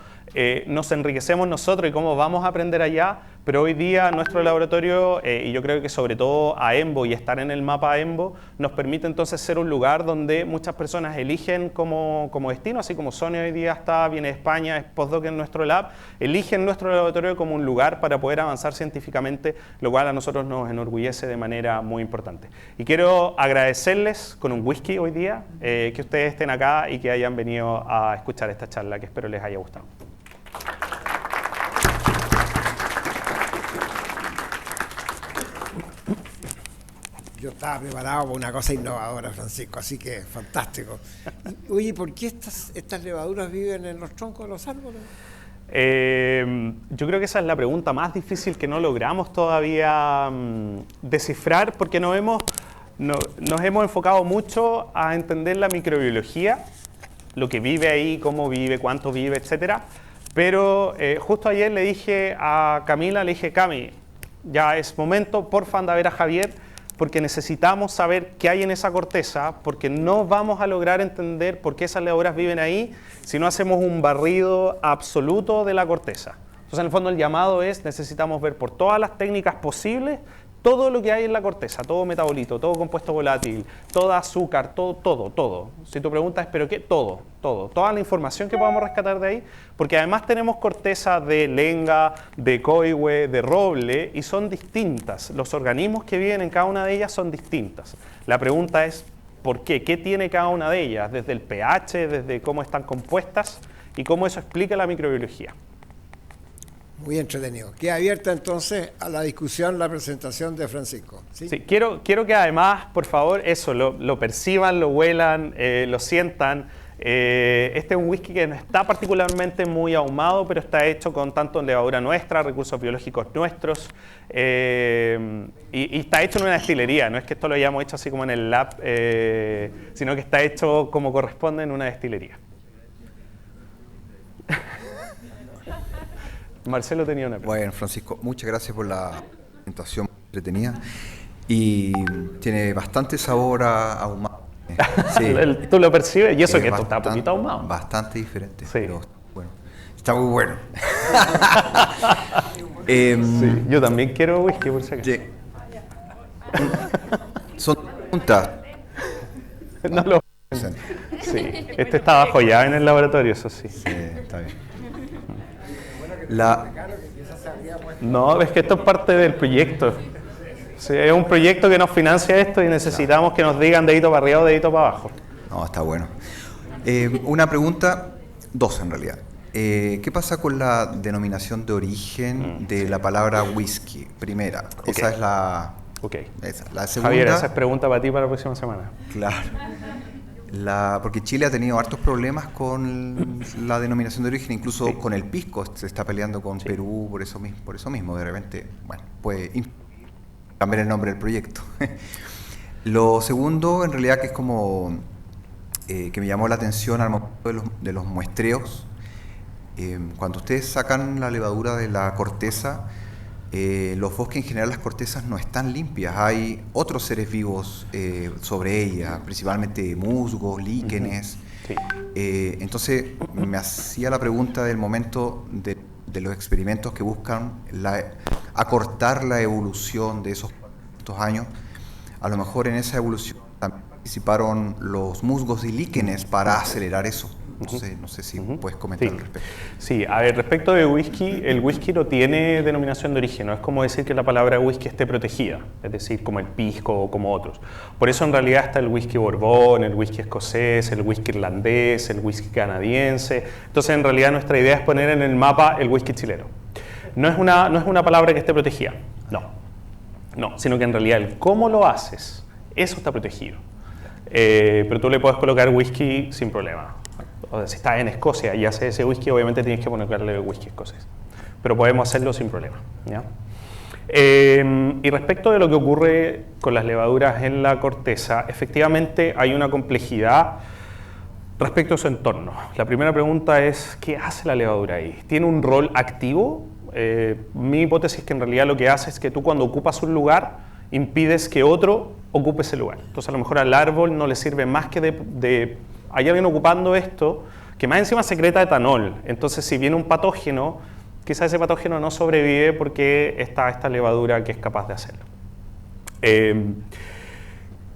nos enriquecemos nosotros y cómo vamos a aprender allá, pero hoy día nuestro laboratorio, y yo creo que sobre todo AEMBO y estar en el mapa AEMBO, nos permite entonces ser un lugar donde muchas personas eligen como destino, así como Sonia hoy día viene de España, es postdoc en nuestro lab, eligen nuestro laboratorio como un lugar para poder avanzar científicamente, lo cual a nosotros nos enorgullece de manera muy importante. Y quiero agradecerles con un whisky hoy día, que ustedes estén acá y que hayan venido a escuchar esta charla, que espero les haya gustado. Yo estaba preparado para una cosa innovadora, Francisco, así que fantástico. Oye, ¿por qué estas levaduras viven en los troncos de los árboles? Yo creo que esa es la pregunta más difícil que no logramos todavía descifrar, porque nos hemos enfocado mucho a entender la microbiología, lo que vive ahí, cómo vive, cuánto vive, etcétera. Pero justo ayer le dije a Camila, Cami, ya es momento, porfa, anda a ver a Javier, porque necesitamos saber qué hay en esa corteza, porque no vamos a lograr entender por qué esas levaduras viven ahí si no hacemos un barrido absoluto de la corteza. Entonces, en el fondo, el llamado es, necesitamos ver por todas las técnicas posibles todo lo que hay en la corteza, todo metabolito, todo compuesto volátil, todo azúcar, todo. Si tu pregunta es, ¿pero qué? Todo. Toda la información que podamos rescatar de ahí, porque además tenemos corteza de lenga, de coihue, de roble, y son distintas. Los organismos que viven en cada una de ellas son distintas. La pregunta es, ¿por qué? ¿Qué tiene cada una de ellas? Desde el pH, desde cómo están compuestas, y cómo eso explica la microbiología. Muy entretenido. Queda abierta entonces a la discusión la presentación de Francisco. Sí, quiero que además, por favor, eso, lo perciban, lo huelan, lo sientan. Este es un whisky que no está particularmente muy ahumado, pero está hecho con tanto levadura nuestra, recursos biológicos nuestros, y está hecho en una destilería. No es que esto lo hayamos hecho así como en el lab, sino que está hecho como corresponde en una destilería. Marcelo tenía una pregunta. Bueno, Francisco, muchas gracias por la presentación entretenida y tiene bastante sabor a ahumado. Sí. Tú lo percibes y eso que esto está un poquito ahumado. Bastante diferente, sí. Pero bueno, está muy bueno. Sí, yo también quiero whisky, por si acaso. Sí. Son preguntas. No lo... Sí, este está bajo llave en el laboratorio, eso sí. Sí, está bien. No, es que esto es parte del proyecto. Sí, es un proyecto que nos financia esto y necesitamos que nos digan dedito para arriba o dedito para abajo. No, está bueno. Una pregunta, dos en realidad. ¿Qué pasa con la denominación de origen de la palabra whisky? Primera, Okay. Esa es la... Okay. La segunda... Javier, esa es pregunta para ti para la próxima semana. Claro. Porque Chile ha tenido hartos problemas con la denominación de origen, incluso sí. Con el pisco se está peleando con sí. Perú por eso mismo. De repente, bueno, puede cambiar el nombre del proyecto. Lo segundo, en realidad, que es como que me llamó la atención al momento de los muestreos, Cuando ustedes sacan la levadura de la corteza, los bosques en general, las cortezas no están limpias, hay otros seres vivos sobre ella, principalmente musgos, líquenes. Sí. Entonces me hacía la pregunta del momento de los experimentos que buscan acortar la evolución de esos años. A lo mejor en esa evolución también participaron los musgos y líquenes para acelerar eso. No sé si puedes comentar al respecto. Sí, a ver, respecto de whisky, el whisky no tiene denominación de origen, no es como decir que la palabra whisky esté protegida, es decir, como el pisco o como otros. Por eso en realidad está el whisky borbón, el whisky escocés, el whisky irlandés, el whisky canadiense. Entonces en realidad nuestra idea es poner en el mapa el whisky chileno. No es una palabra que esté protegida, no, sino que en realidad el cómo lo haces, eso está protegido. Pero tú le puedes colocar whisky sin problema. O sea, si estás en Escocia y haces ese whisky, obviamente tienes que ponerle whisky escocés. Pero podemos hacerlo sin problema, ¿ya? Y respecto de lo que ocurre con las levaduras en la corteza, efectivamente hay una complejidad respecto a su entorno. La primera pregunta es, ¿qué hace la levadura ahí? ¿Tiene un rol activo? Mi hipótesis es que en realidad lo que hace es que tú cuando ocupas un lugar, impides que otro ocupe ese lugar. Entonces a lo mejor al árbol no le sirve más que hay alguien ocupando esto, que más encima secreta etanol. Entonces, si viene un patógeno, quizás ese patógeno no sobrevive porque está esta levadura que es capaz de hacerlo.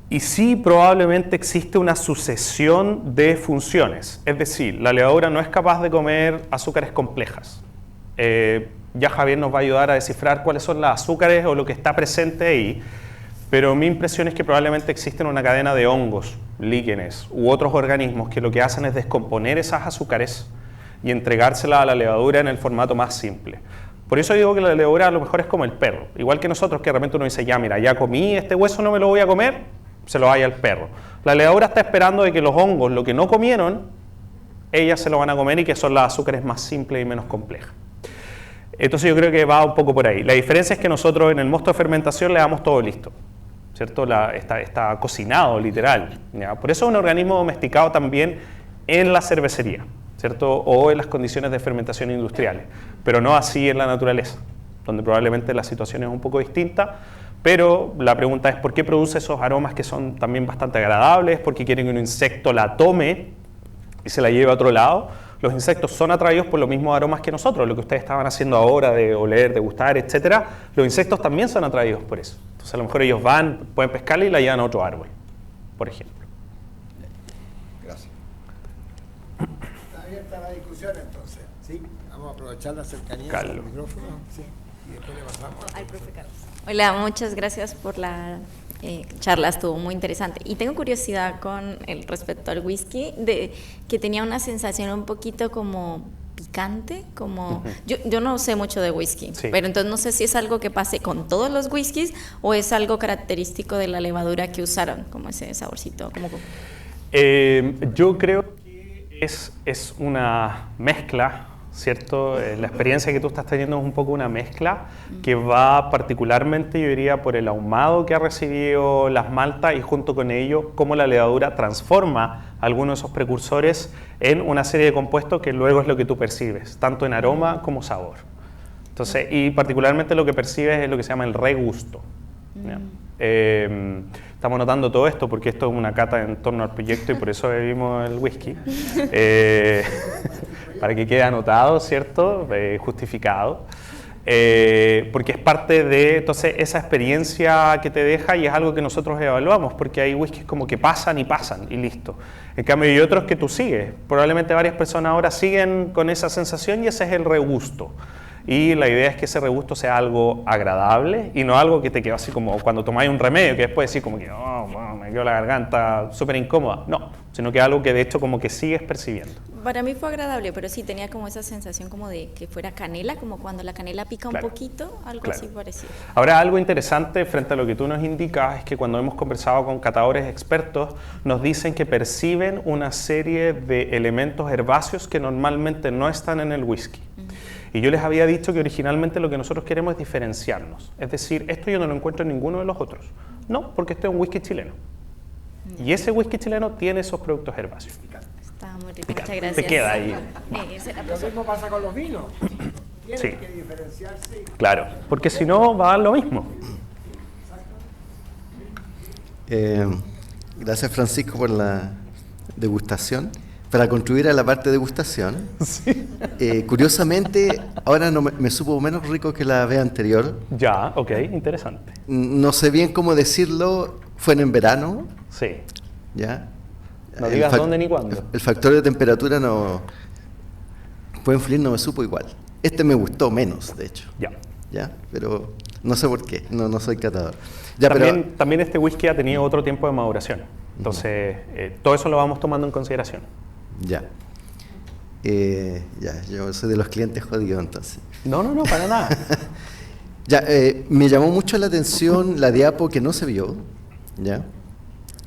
Y sí, probablemente existe una sucesión de funciones. Es decir, la levadura no es capaz de comer azúcares complejas. Ya Javier nos va a ayudar a descifrar cuáles son los azúcares o lo que está presente ahí. Pero mi impresión es que probablemente existen una cadena de hongos, líquenes u otros organismos que lo que hacen es descomponer esas azúcares y entregárselas a la levadura en el formato más simple. Por eso digo que la levadura a lo mejor es como el perro. Igual que nosotros, que de repente uno dice, ya mira, ya comí, este hueso no me lo voy a comer, se lo vaya al perro. La levadura está esperando de que los hongos, lo que no comieron, ellas se lo van a comer y que son las azúcares más simples y menos complejas. Entonces yo creo que va un poco por ahí. La diferencia es que nosotros en el mosto de fermentación le damos todo listo, ¿cierto? Está cocinado, literal, ¿ya? Por eso es un organismo domesticado también en la cervecería, ¿cierto? O en las condiciones de fermentación industriales, pero no así en la naturaleza, donde probablemente la situación es un poco distinta, pero la pregunta es ¿por qué produce esos aromas que son también bastante agradables? ¿Por qué quieren que un insecto la tome y se la lleve a otro lado? Los insectos son atraídos por los mismos aromas que nosotros, lo que ustedes estaban haciendo ahora de oler, de gustar, etcétera. Los insectos también son atraídos por eso. Entonces a lo mejor ellos pueden pescarla y la llevan a otro árbol, por ejemplo. Gracias. Está abierta la discusión entonces, ¿sí? Vamos a aprovechar la cercanía del micrófono, ¿sí? Y después le pasamos al profe Carlos. Hola, muchas gracias por la charla, estuvo muy interesante. Y tengo curiosidad con respecto al whisky, que tenía una sensación un poquito como picante, como yo no sé mucho de whisky, sí, pero entonces no sé si es algo que pase con todos los whiskies o es algo característico de la levadura que usaron, como ese saborcito. Yo creo que es una mezcla, ¿cierto? La experiencia que tú estás teniendo es un poco una mezcla que va particularmente, yo diría, por el ahumado que ha recibido las maltas y junto con ello cómo la levadura transforma algunos de esos precursores en una serie de compuestos que luego es lo que tú percibes, tanto en aroma como sabor. Entonces, y particularmente lo que percibes es lo que se llama el regusto. Estamos notando todo esto porque esto es una cata en torno al proyecto y por eso bebimos el whisky. Para que quede anotado, ¿cierto? Justificado. Porque es parte de entonces, esa experiencia que te deja y es algo que nosotros evaluamos, porque hay whiskies como que pasan y listo. En cambio hay otros que tú sigues. Probablemente varias personas ahora siguen con esa sensación y ese es el regusto. Y la idea es que ese regusto sea algo agradable y no algo que te quede así como cuando tomáis un remedio, que después decís como que me quedó la garganta súper incómoda. No, sino que algo que de hecho como que sigues percibiendo. Para mí fue agradable, pero sí tenía como esa sensación como de que fuera canela, como cuando la canela pica un poquito, algo así parecido. Ahora, algo interesante frente a lo que tú nos indicas es que cuando hemos conversado con catadores expertos, nos dicen que perciben una serie de elementos herbáceos que normalmente no están en el whisky. Y yo les había dicho que originalmente lo que nosotros queremos es diferenciarnos. Es decir, esto yo no lo encuentro en ninguno de los otros. No, porque este es un whisky chileno. Y ese whisky chileno tiene esos productos herbáceos. Está muy Rodrigo, muchas Te gracias. queda ahí. Será Lo mismo pasa con los vinos. Tienen Sí. que diferenciarse. Claro, porque si no va a dar lo mismo. Gracias, Francisco, por la degustación. Para contribuir a la parte de degustación, curiosamente, ahora no me supo menos rico que la vez anterior. Ya, ok, interesante. No sé bien cómo decirlo, fue en verano, Sí. ¿ya? No El digas fac- dónde ni cuándo. El factor de temperatura no puede influir, no me supo igual. Este me gustó menos, de hecho, Ya. ¿ya? Pero no sé por qué, no soy catador. Ya, pero También este whisky ha tenido otro tiempo de maduración. Entonces, todo eso lo vamos tomando en consideración. ya. Ya, yo soy de los clientes jodidos entonces. No, para nada. Ya, me llamó mucho la atención la diapo que no se vio, ¿ya?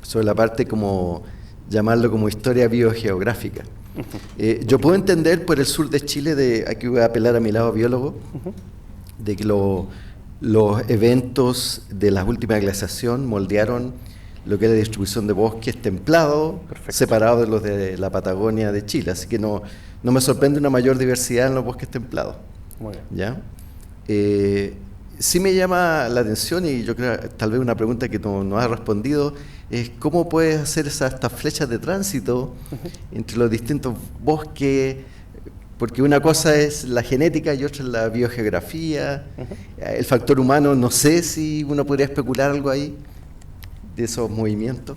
Sobre la parte como, llamarlo como historia biogeográfica. Yo puedo entender por el sur de Chile, aquí voy a apelar a mi lado biólogo, de que los eventos de las últimas glaciación moldearon lo que es la distribución de bosques templados, Perfecto. separados de los de la Patagonia de Chile. Así que no me sorprende una mayor diversidad en los bosques templados. Muy bien. ¿Ya? Sí me llama la atención, y yo creo tal vez una pregunta que no has respondido, es cómo puedes hacer estas flechas de tránsito entre los distintos bosques, porque una cosa es la genética y otra es la biogeografía, el factor humano, no sé si uno podría especular algo ahí de esos movimientos.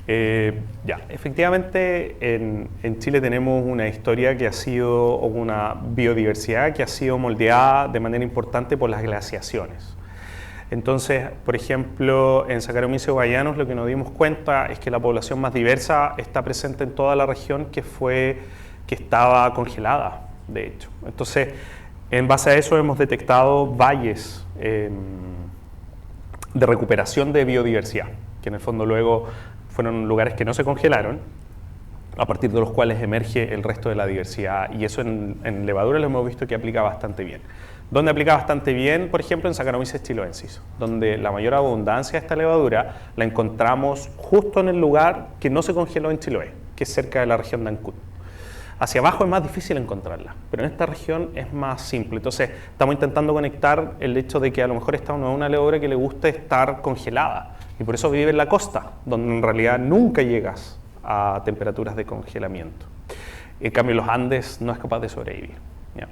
Ya, efectivamente en Chile tenemos una historia que ha sido, o una biodiversidad que ha sido moldeada de manera importante por las glaciaciones. Entonces, por ejemplo, en Saccharomyces guayanus lo que nos dimos cuenta es que la población más diversa está presente en toda la región que estaba congelada, de hecho. Entonces, en base a eso hemos detectado valles de recuperación de biodiversidad, que en el fondo luego fueron lugares que no se congelaron, a partir de los cuales emerge el resto de la diversidad, y eso en levadura lo hemos visto que aplica bastante bien. ¿Dónde aplica bastante bien? Por ejemplo, en Saccharomyces chiloensis, donde la mayor abundancia de esta levadura la encontramos justo en el lugar que no se congeló en Chiloé, que es cerca de la región de Ancud. Hacia abajo es más difícil encontrarla, pero en esta región es más simple. Entonces, estamos intentando conectar el hecho de que a lo mejor esta no es una levadura que le guste estar congelada, y por eso vive en la costa, donde en realidad nunca llegas a temperaturas de congelamiento. En cambio, los Andes no es capaz de sobrevivir, ¿ya?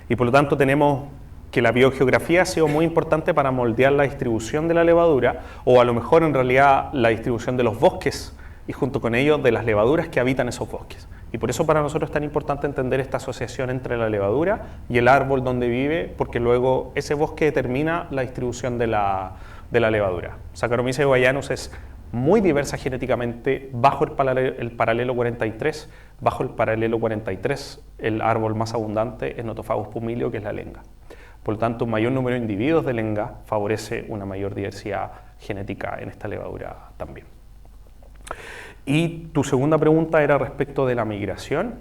Y por lo tanto tenemos que la biogeografía ha sido muy importante para moldear la distribución de la levadura, o a lo mejor en realidad la distribución de los bosques, y junto con ello de las levaduras que habitan esos bosques. Y por eso para nosotros es tan importante entender esta asociación entre la levadura y el árbol donde vive, porque luego ese bosque determina la distribución de la levadura. Saccharomyces guayanus es muy diversa genéticamente bajo el paralelo 43. Bajo el paralelo 43, el árbol más abundante es Nothofagus pumilio, que es la lenga. Por lo tanto, un mayor número de individuos de lenga favorece una mayor diversidad genética en esta levadura también. Y tu segunda pregunta era respecto de la migración.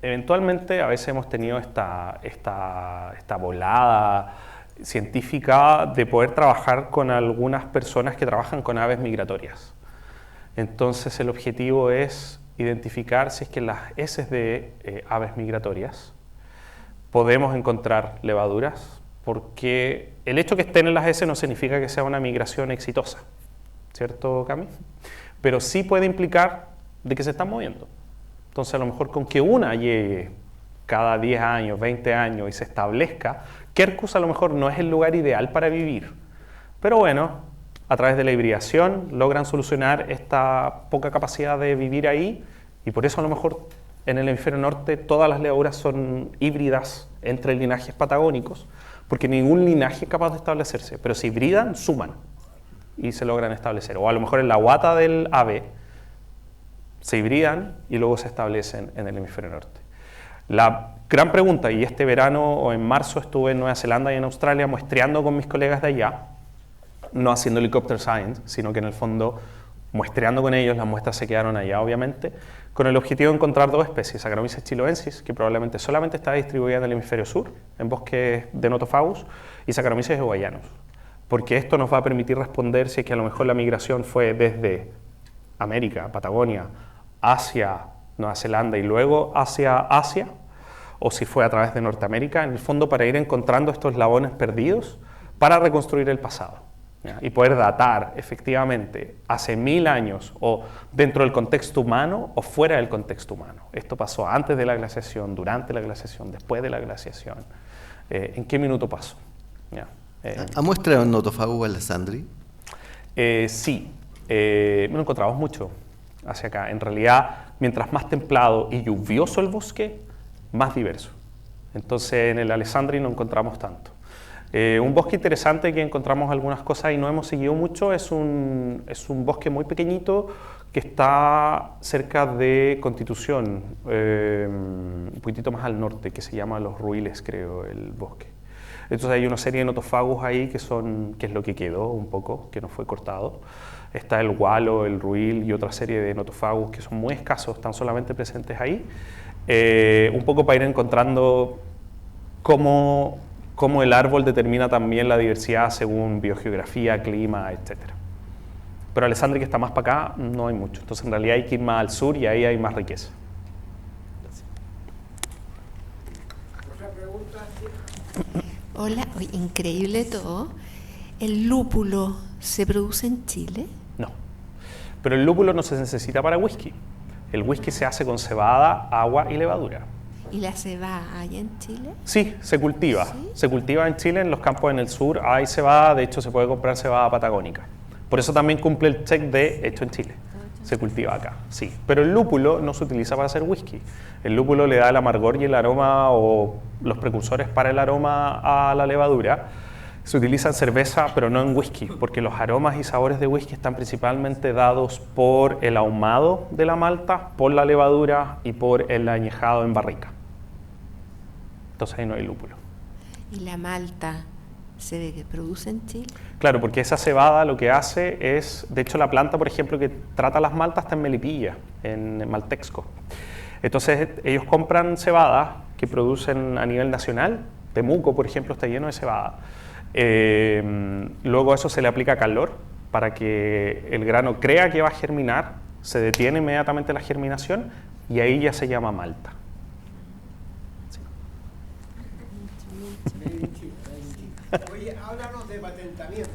Eventualmente a veces hemos tenido esta volada científica de poder trabajar con algunas personas que trabajan con aves migratorias. Entonces el objetivo es identificar si es que en las heces de aves migratorias podemos encontrar levaduras, porque el hecho que estén en las heces no significa que sea una migración exitosa, ¿cierto, Cami? Pero sí puede implicar de que se están moviendo. Entonces a lo mejor con que una llegue cada 10 años, 20 años y se establezca, Quercus a lo mejor no es el lugar ideal para vivir, pero bueno, a través de la hibridación logran solucionar esta poca capacidad de vivir ahí, y por eso a lo mejor en el hemisferio norte todas las levaduras son híbridas entre linajes patagónicos, porque ningún linaje es capaz de establecerse, pero si hibridan, suman y se logran establecer. O a lo mejor en la guata del ave se hibridan y luego se establecen en el hemisferio norte. La gran pregunta, y este verano o en marzo estuve en Nueva Zelanda y en Australia muestreando con mis colegas de allá, no haciendo helicopter science, sino que en el fondo muestreando con ellos, las muestras se quedaron allá obviamente, con el objetivo de encontrar dos especies, Saccharomyces chiloensis, que probablemente solamente está distribuida en el hemisferio sur, en bosques de Nothofagus, y Saccharomyces guayanus, porque esto nos va a permitir responder si es que a lo mejor la migración fue desde América, Patagonia, hacia Nueva Zelanda y luego hacia Asia, o si fue a través de Norteamérica, en el fondo para ir encontrando estos eslabones perdidos para reconstruir el pasado, ¿ya? Y poder datar efectivamente hace 1000 años o dentro del contexto humano o fuera del contexto humano. Esto pasó antes de la glaciación, durante la glaciación, después de la glaciación. ¿En qué minuto pasó? ¿Ya? ¿Ha mostrado Notofagus alessandri? Sí, no encontramos mucho hacia acá. En realidad, mientras más templado y lluvioso el bosque, más diverso. Entonces, en el Alessandri no encontramos tanto. Un bosque interesante que encontramos algunas cosas y no hemos seguido mucho es un bosque muy pequeñito que está cerca de Constitución, un poquitito más al norte, que se llama Los Ruiles, creo, el bosque. Entonces hay una serie de notofagus ahí que es lo que quedó un poco, que no fue cortado. Está el gualo, el ruil y otra serie de notofagus que son muy escasos, están solamente presentes ahí. Un poco para ir encontrando cómo el árbol determina también la diversidad según biogeografía, clima, etc. Pero Alessandri, que está más para acá, no hay mucho. Entonces en realidad hay que ir más al sur y ahí hay más riqueza. ¿Otra pregunta? Hola, oye, increíble todo. ¿El lúpulo se produce en Chile? No, pero el lúpulo no se necesita para whisky. El whisky se hace con cebada, agua y levadura. ¿Y la cebada hay en Chile? Sí, se cultiva. ¿Sí? Se cultiva en Chile, en los campos en el sur hay cebada, de hecho se puede comprar cebada patagónica. Por eso también cumple el check de hecho en Chile. Se cultiva acá, sí. Pero el lúpulo no se utiliza para hacer whisky. El lúpulo le da el amargor y el aroma o los precursores para el aroma a la levadura. Se utiliza en cerveza, pero no en whisky, porque los aromas y sabores de whisky están principalmente dados por el ahumado de la malta, por la levadura y por el añejado en barrica. Entonces ahí no hay lúpulo. ¿Y la malta se produce en Chile? Claro, porque esa cebada lo que hace es, de hecho la planta, por ejemplo, que trata las maltas está en Melipilla, en Maltexco. Entonces ellos compran cebada que producen a nivel nacional. Temuco, por ejemplo, está lleno de cebada. Luego eso se le aplica calor para que el grano crea que va a germinar, se detiene inmediatamente la germinación y ahí ya se llama malta. Oye, háblanos de patentamiento.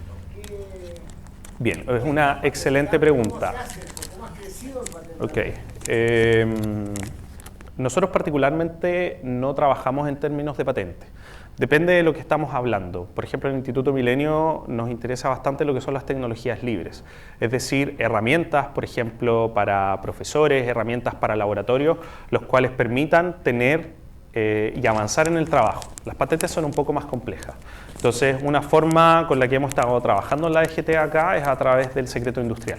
Bien, es una excelente pregunta. ¿Cómo ha crecido el patentamiento? Ok. Nosotros particularmente no trabajamos en términos de patente. Depende de lo que estamos hablando. Por ejemplo, en el Instituto Milenio nos interesa bastante lo que son las tecnologías libres. Es decir, herramientas, por ejemplo, para profesores, herramientas para laboratorios, los cuales permitan tener y avanzar en el trabajo. Las patentes son un poco más complejas. Entonces, una forma con la que hemos estado trabajando en la DGT acá es a través del secreto industrial,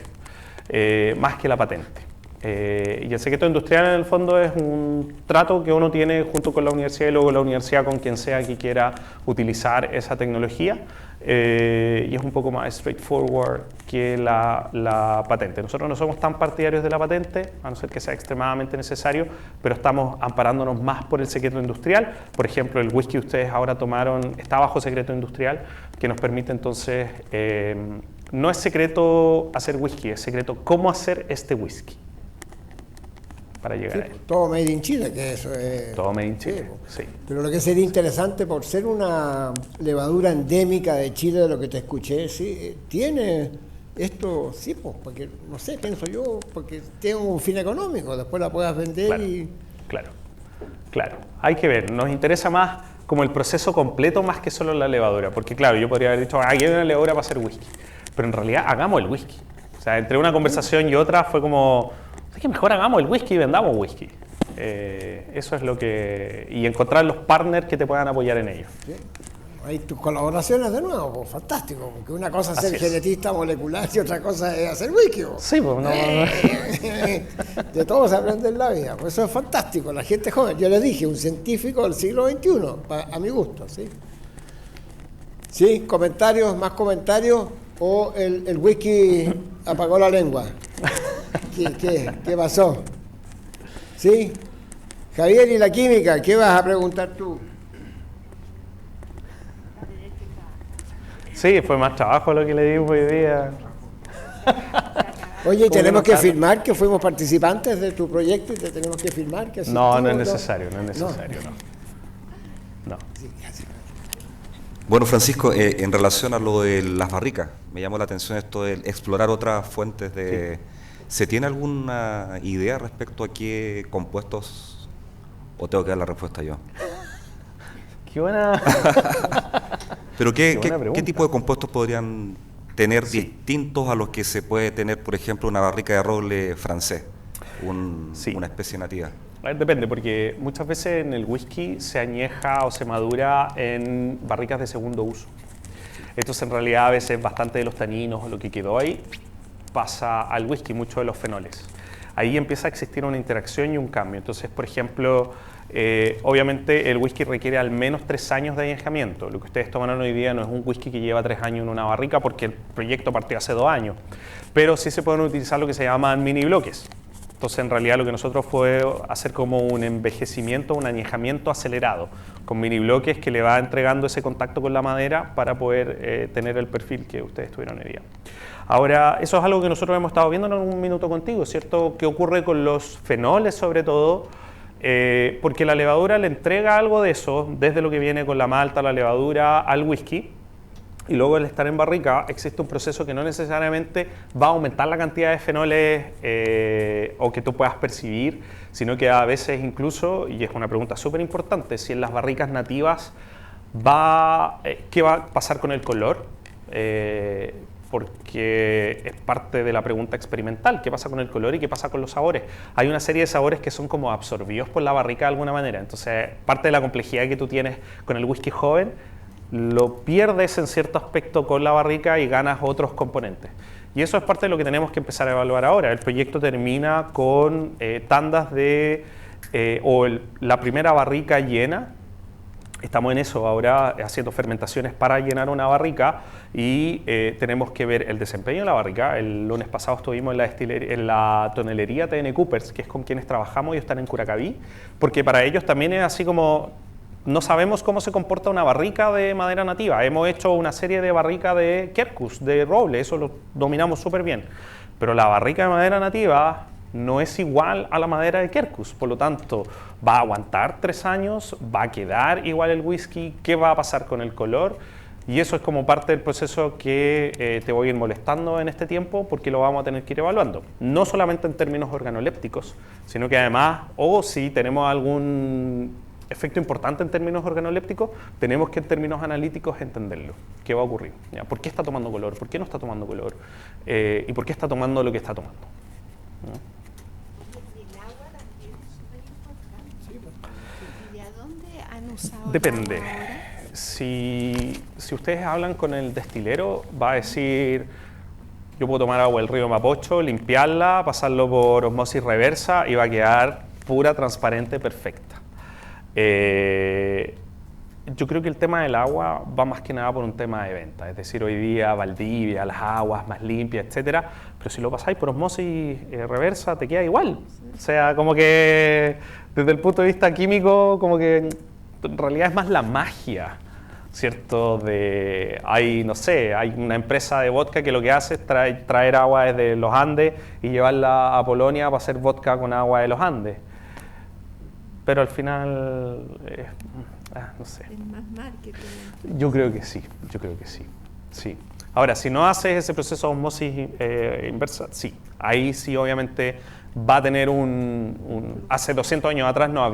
más que la patente. Y el secreto industrial en el fondo es un trato que uno tiene junto con la universidad y luego la universidad con quien sea que quiera utilizar esa tecnología, y es un poco más straightforward que la patente. Nosotros no somos tan partidarios de la patente, a no ser que sea extremadamente necesario, pero estamos amparándonos más por el secreto industrial. Por ejemplo, el whisky que ustedes ahora tomaron está bajo secreto industrial, que nos permite entonces, no es secreto hacer whisky, es secreto cómo hacer este whisky para llegar a él. Todo made in Chile, que eso es... Todo made in Chile, sí. Pero lo que sería interesante, por ser una levadura endémica de Chile, de lo que te escuché, sí, tiene esto, sí, pues, porque, no sé, pienso yo, porque tiene un fin económico, después la puedas vender Claro, y... claro. Hay que ver, nos interesa más como el proceso completo más que solo la levadura, porque claro, yo podría haber dicho, hay una levadura para hacer whisky, pero en realidad hagamos el whisky. O sea, entre una conversación y otra fue como, es que mejor hagamos el whisky y vendamos whisky. Eso es lo que... Y encontrar los partners que te puedan apoyar en ello. ¿Sí? Hay tus colaboraciones de nuevo, pues, fantástico, porque una cosa es ser Así es. genetista molecular y otra cosa es hacer whisky. Pues. Sí, pues no... De todo se aprende en la vida, pues eso es fantástico, la gente joven. Yo les dije, un científico del siglo XXI, a mi gusto, ¿sí? ¿Sí? ¿Comentarios? ¿Más comentarios? ¿O el whisky apagó la lengua? ¿Qué pasó? ¿Sí? Javier, ¿y la química? ¿Qué vas a preguntar tú? Sí, fue más trabajo lo que le dimos hoy día. Oye, como tenemos que está- firmar que fuimos participantes de tu proyecto y te tenemos que firmar que No, no es asistimos, necesario, no es necesario, no. No. Bueno, Francisco, en relación a lo de las barricas, me llamó la atención esto de explorar otras fuentes de... ¿Se tiene alguna idea respecto a qué compuestos, o tengo que dar la respuesta yo? Qué buena. Pero Qué ¿qué, buena qué pregunta. tipo de compuestos podrían tener distintos a los que se puede tener, por ejemplo, una barrica de roble francés, Sí. una especie nativa? A ver, depende, porque muchas veces en el whisky se añeja o se madura en barricas de segundo uso. Entonces, en realidad, a veces bastante de los taninos o lo que quedó ahí pasa al whisky, muchos de los fenoles. Ahí empieza a existir una interacción y un cambio. Entonces, por ejemplo, obviamente el whisky requiere al menos 3 años de añejamiento. Lo que ustedes tomaron hoy día no es un whisky que lleva 3 años en una barrica porque el proyecto partió hace 2 años. Pero sí se pueden utilizar lo que se llaman mini bloques. Entonces, en realidad, lo que nosotros fue hacer como un envejecimiento, un añejamiento acelerado, con mini bloques que le va entregando ese contacto con la madera para poder tener el perfil que ustedes tuvieron hoy día. Ahora, eso es algo que nosotros hemos estado viendo en un minuto contigo, ¿cierto? ¿Qué ocurre con los fenoles, sobre todo? Porque la levadura le entrega algo de eso, desde lo que viene con la malta, la levadura, al whisky. Y luego al estar en barrica existe un proceso que no necesariamente va a aumentar la cantidad de fenoles o que tú puedas percibir, sino que a veces incluso, y es una pregunta súper importante, si en las barricas nativas ¿qué va a pasar con el color? Porque es parte de la pregunta experimental, ¿qué pasa con el color y qué pasa con los sabores? Hay una serie de sabores que son como absorbidos por la barrica de alguna manera, entonces parte de la complejidad que tú tienes con el whisky joven lo pierdes en cierto aspecto con la barrica y ganas otros componentes. Y eso es parte de lo que tenemos que empezar a evaluar ahora. El proyecto termina con tandas de, la primera barrica llena. Estamos en eso ahora, haciendo fermentaciones para llenar una barrica y tenemos que ver el desempeño de la barrica. El lunes pasado estuvimos en la tonelería TN Coopers, que es con quienes trabajamos y están en Curacaví, porque para ellos también es así como... No sabemos cómo se comporta una barrica de madera nativa. Hemos hecho una serie de barricas de quercus, de roble, eso lo dominamos súper bien. Pero la barrica de madera nativa no es igual a la madera de quercus. Por lo tanto, va a aguantar 3 años, va a quedar igual el whisky, qué va a pasar con el color. Y eso es como parte del proceso que te voy a ir molestando en este tiempo porque lo vamos a tener que ir evaluando. No solamente en términos organolépticos, sino que además, o si tenemos algún efecto importante en términos organolépticos, tenemos que en términos analíticos entenderlo. ¿Qué va a ocurrir? ¿Ya? ¿Por qué está tomando color? ¿Por qué no está tomando color? ¿Y por qué está tomando lo que está tomando? ¿Ya? El agua también es súper importante. ¿Y a dónde han usado Depende. el agua ahora? Si ustedes hablan con el destilero, va a decir, yo puedo tomar agua del río Mapocho, limpiarla, pasarlo por osmosis reversa y va a quedar pura, transparente, perfecta. Yo creo que el tema del agua va más que nada por un tema de venta, es decir, hoy día Valdivia, las aguas más limpias, etcétera, pero si lo pasáis por osmosis reversa te queda igual. O sea, como que desde el punto de vista químico, como que en realidad es más la magia, ¿cierto? No sé, hay una empresa de vodka que lo que hace es traer agua desde los Andes y llevarla a Polonia para hacer vodka con agua de los Andes. Pero al final, no sé. Es más marketing. Yo creo que sí, sí. Ahora, si no haces ese proceso de osmosis inversa, sí. Ahí sí, obviamente, va a tener hace 200 años atrás no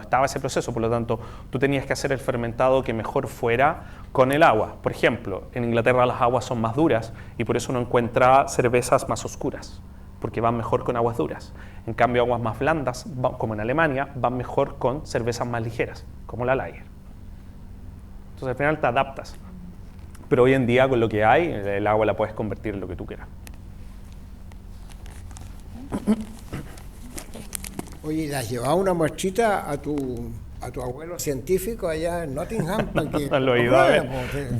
estaba ese proceso, por lo tanto, tú tenías que hacer el fermentado que mejor fuera con el agua. Por ejemplo, en Inglaterra las aguas son más duras y por eso uno encuentra cervezas más oscuras, porque van mejor con aguas duras. En cambio, aguas más blandas, como en Alemania, van mejor con cervezas más ligeras, como la Lager. Entonces, al final te adaptas. Pero hoy en día, con lo que hay, el agua la puedes convertir en lo que tú quieras. Oye, ¿le has llevado una muestrita a tu abuelo científico allá en Nottingham? Lo he ido a ver.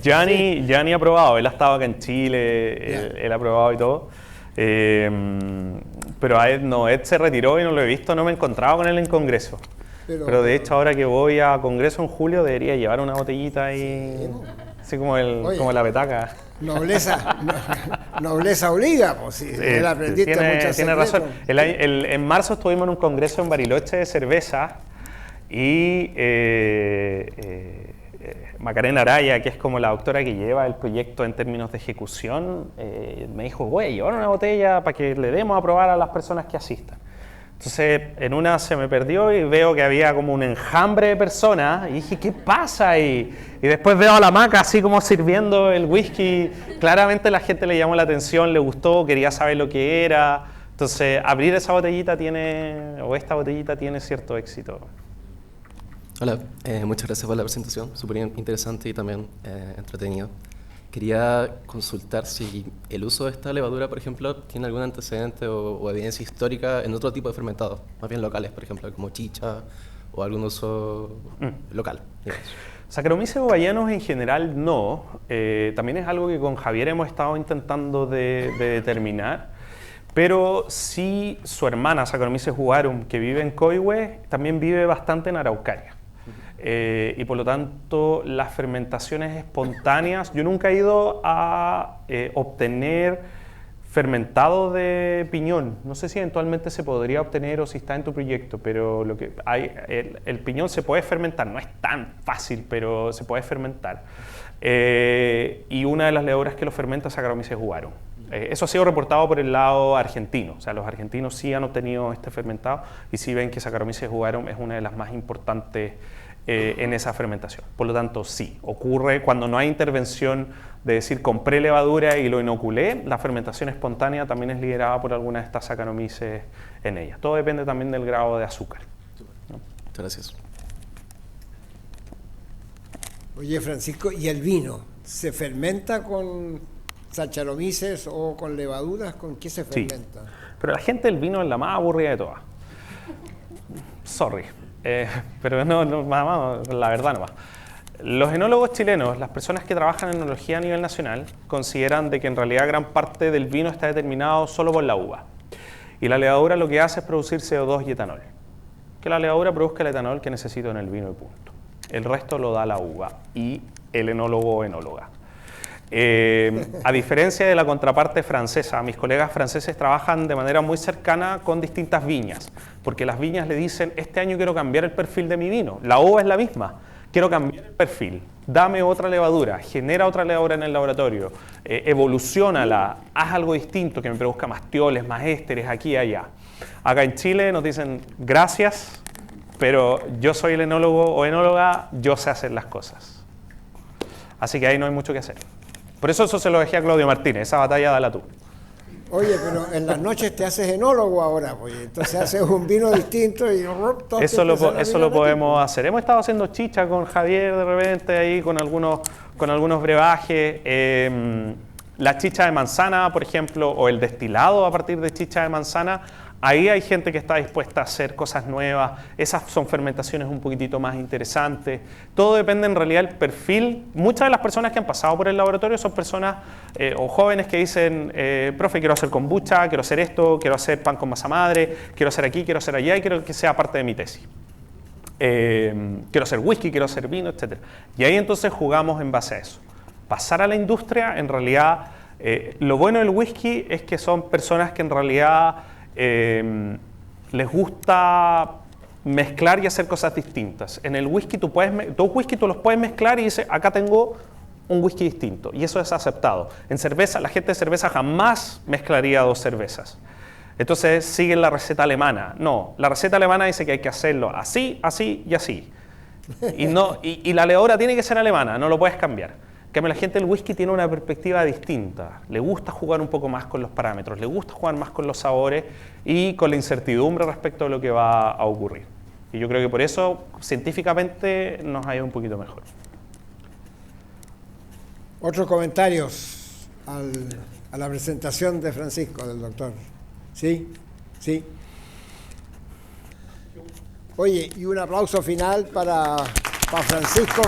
Gianni ha probado, él ha estado acá en Chile, él ha probado y todo. Pero Ed se retiró y no lo he visto, no me he encontrado con él en Congreso. Pero de hecho ahora que voy a Congreso en julio debería llevar una botellita y... así como, Oye, como la petaca. Nobleza obliga, pues sí, él aprendiste muchas tiene razón. En marzo estuvimos en un congreso en Bariloche de cerveza y Macarena Araya, que es como la doctora que lleva el proyecto en términos de ejecución, me dijo, voy a llevar una botella para que le demos a probar a las personas que asistan. Entonces, en una se me perdió y veo que había como un enjambre de personas y dije, ¿qué pasa ahí? Y después veo a la Maca así como sirviendo el whisky. Claramente la gente le llamó la atención, le gustó, quería saber lo que era. Entonces, abrir esa botellita esta botellita tiene cierto éxito. Hola, muchas gracias por la presentación, súper interesante y también entretenido. Quería consultar si el uso de esta levadura, por ejemplo, tiene algún antecedente o evidencia histórica en otro tipo de fermentados, más bien locales, por ejemplo, como chicha o algún uso local, digamos. Saccharomyces bahianos en general no. También es algo que con Javier hemos estado intentando de determinar. Pero sí su hermana, Saccharomyces hugarum, que vive en Coihue, también vive bastante en Araucaria. Y por lo tanto las fermentaciones espontáneas, yo nunca he ido a obtener fermentado de piñón, no sé si eventualmente se podría obtener o si está en tu proyecto, pero lo que hay, el piñón se puede fermentar, no es tan fácil, pero se puede fermentar. Y una de las levaduras que lo fermenta es Saccharomyces hugarum. Eso ha sido reportado por el lado argentino, o sea, los argentinos sí han obtenido este fermentado y sí ven que Saccharomyces hugarum es una de las más importantes en esa fermentación. Por lo tanto, sí, ocurre cuando no hay intervención de decir compré levadura y lo inoculé, la fermentación espontánea también es liderada por alguna de estas Saccharomyces en ella. Todo depende también del grado de azúcar. ¿No? Muchas gracias. Oye, Francisco, ¿y el vino? ¿Se fermenta con Saccharomyces o con levaduras? ¿Con qué se fermenta? Sí, pero la gente del vino es la más aburrida de todas. Sorry. Pero no, la verdad no va. Los enólogos chilenos, las personas que trabajan en enología a nivel nacional, consideran de que en realidad gran parte del vino está determinado solo por la uva. Y la levadura lo que hace es producir CO2 y etanol. Que la levadura produzca el etanol que necesito en el vino y punto. El resto lo da la uva y el enólogo o enóloga. A diferencia de la contraparte francesa, mis colegas franceses trabajan de manera muy cercana con distintas viñas, porque las viñas le dicen, este año quiero cambiar el perfil de mi vino, la uva es la misma, quiero cambiar el perfil, dame otra levadura, genera otra levadura en el laboratorio, evoluciónala, haz algo distinto que me produzca más tioles, más ésteres, aquí y allá. Acá en Chile nos dicen, gracias, pero yo soy el enólogo o enóloga, yo sé hacer las cosas. Así que ahí no hay mucho que hacer. Por eso se lo dejé a Claudio Martínez, esa batalla dala tú. Oye, pero en las noches te haces enólogo ahora, pues, entonces haces un vino distinto y... Eso lo podemos hacer. Hemos estado haciendo chicha con Javier de repente, ahí con algunos brebajes. La chicha de manzana, por ejemplo, o el destilado a partir de chicha de manzana, ahí hay gente que está dispuesta a hacer cosas nuevas. Esas son fermentaciones un poquitito más interesantes. Todo depende en realidad del perfil. Muchas de las personas que han pasado por el laboratorio son personas o jóvenes que dicen, profe, quiero hacer kombucha, quiero hacer esto, quiero hacer pan con masa madre, quiero hacer aquí, quiero hacer allá y quiero que sea parte de mi tesis. Quiero hacer whisky, quiero hacer vino, etc. Y ahí entonces jugamos en base a eso. Pasar a la industria, en realidad, lo bueno del whisky es que son personas que en realidad les gusta mezclar y hacer cosas distintas. En el whisky tú los puedes mezclar y dices, acá tengo un whisky distinto, y eso es aceptado. En cerveza, la gente de cerveza jamás mezclaría dos cervezas. Entonces siguen la receta alemana. No, la receta alemana dice que hay que hacerlo así, así y así. Y la levadura tiene que ser alemana, no lo puedes cambiar. Que la gente del whisky tiene una perspectiva distinta, le gusta jugar un poco más con los parámetros, le gusta jugar más con los sabores y con la incertidumbre respecto a lo que va a ocurrir. Y yo creo que por eso científicamente nos ha ido un poquito mejor. ¿Otros comentarios a la presentación de Francisco, del doctor? ¿Sí? ¿Sí? Oye, y un aplauso final para Francisco.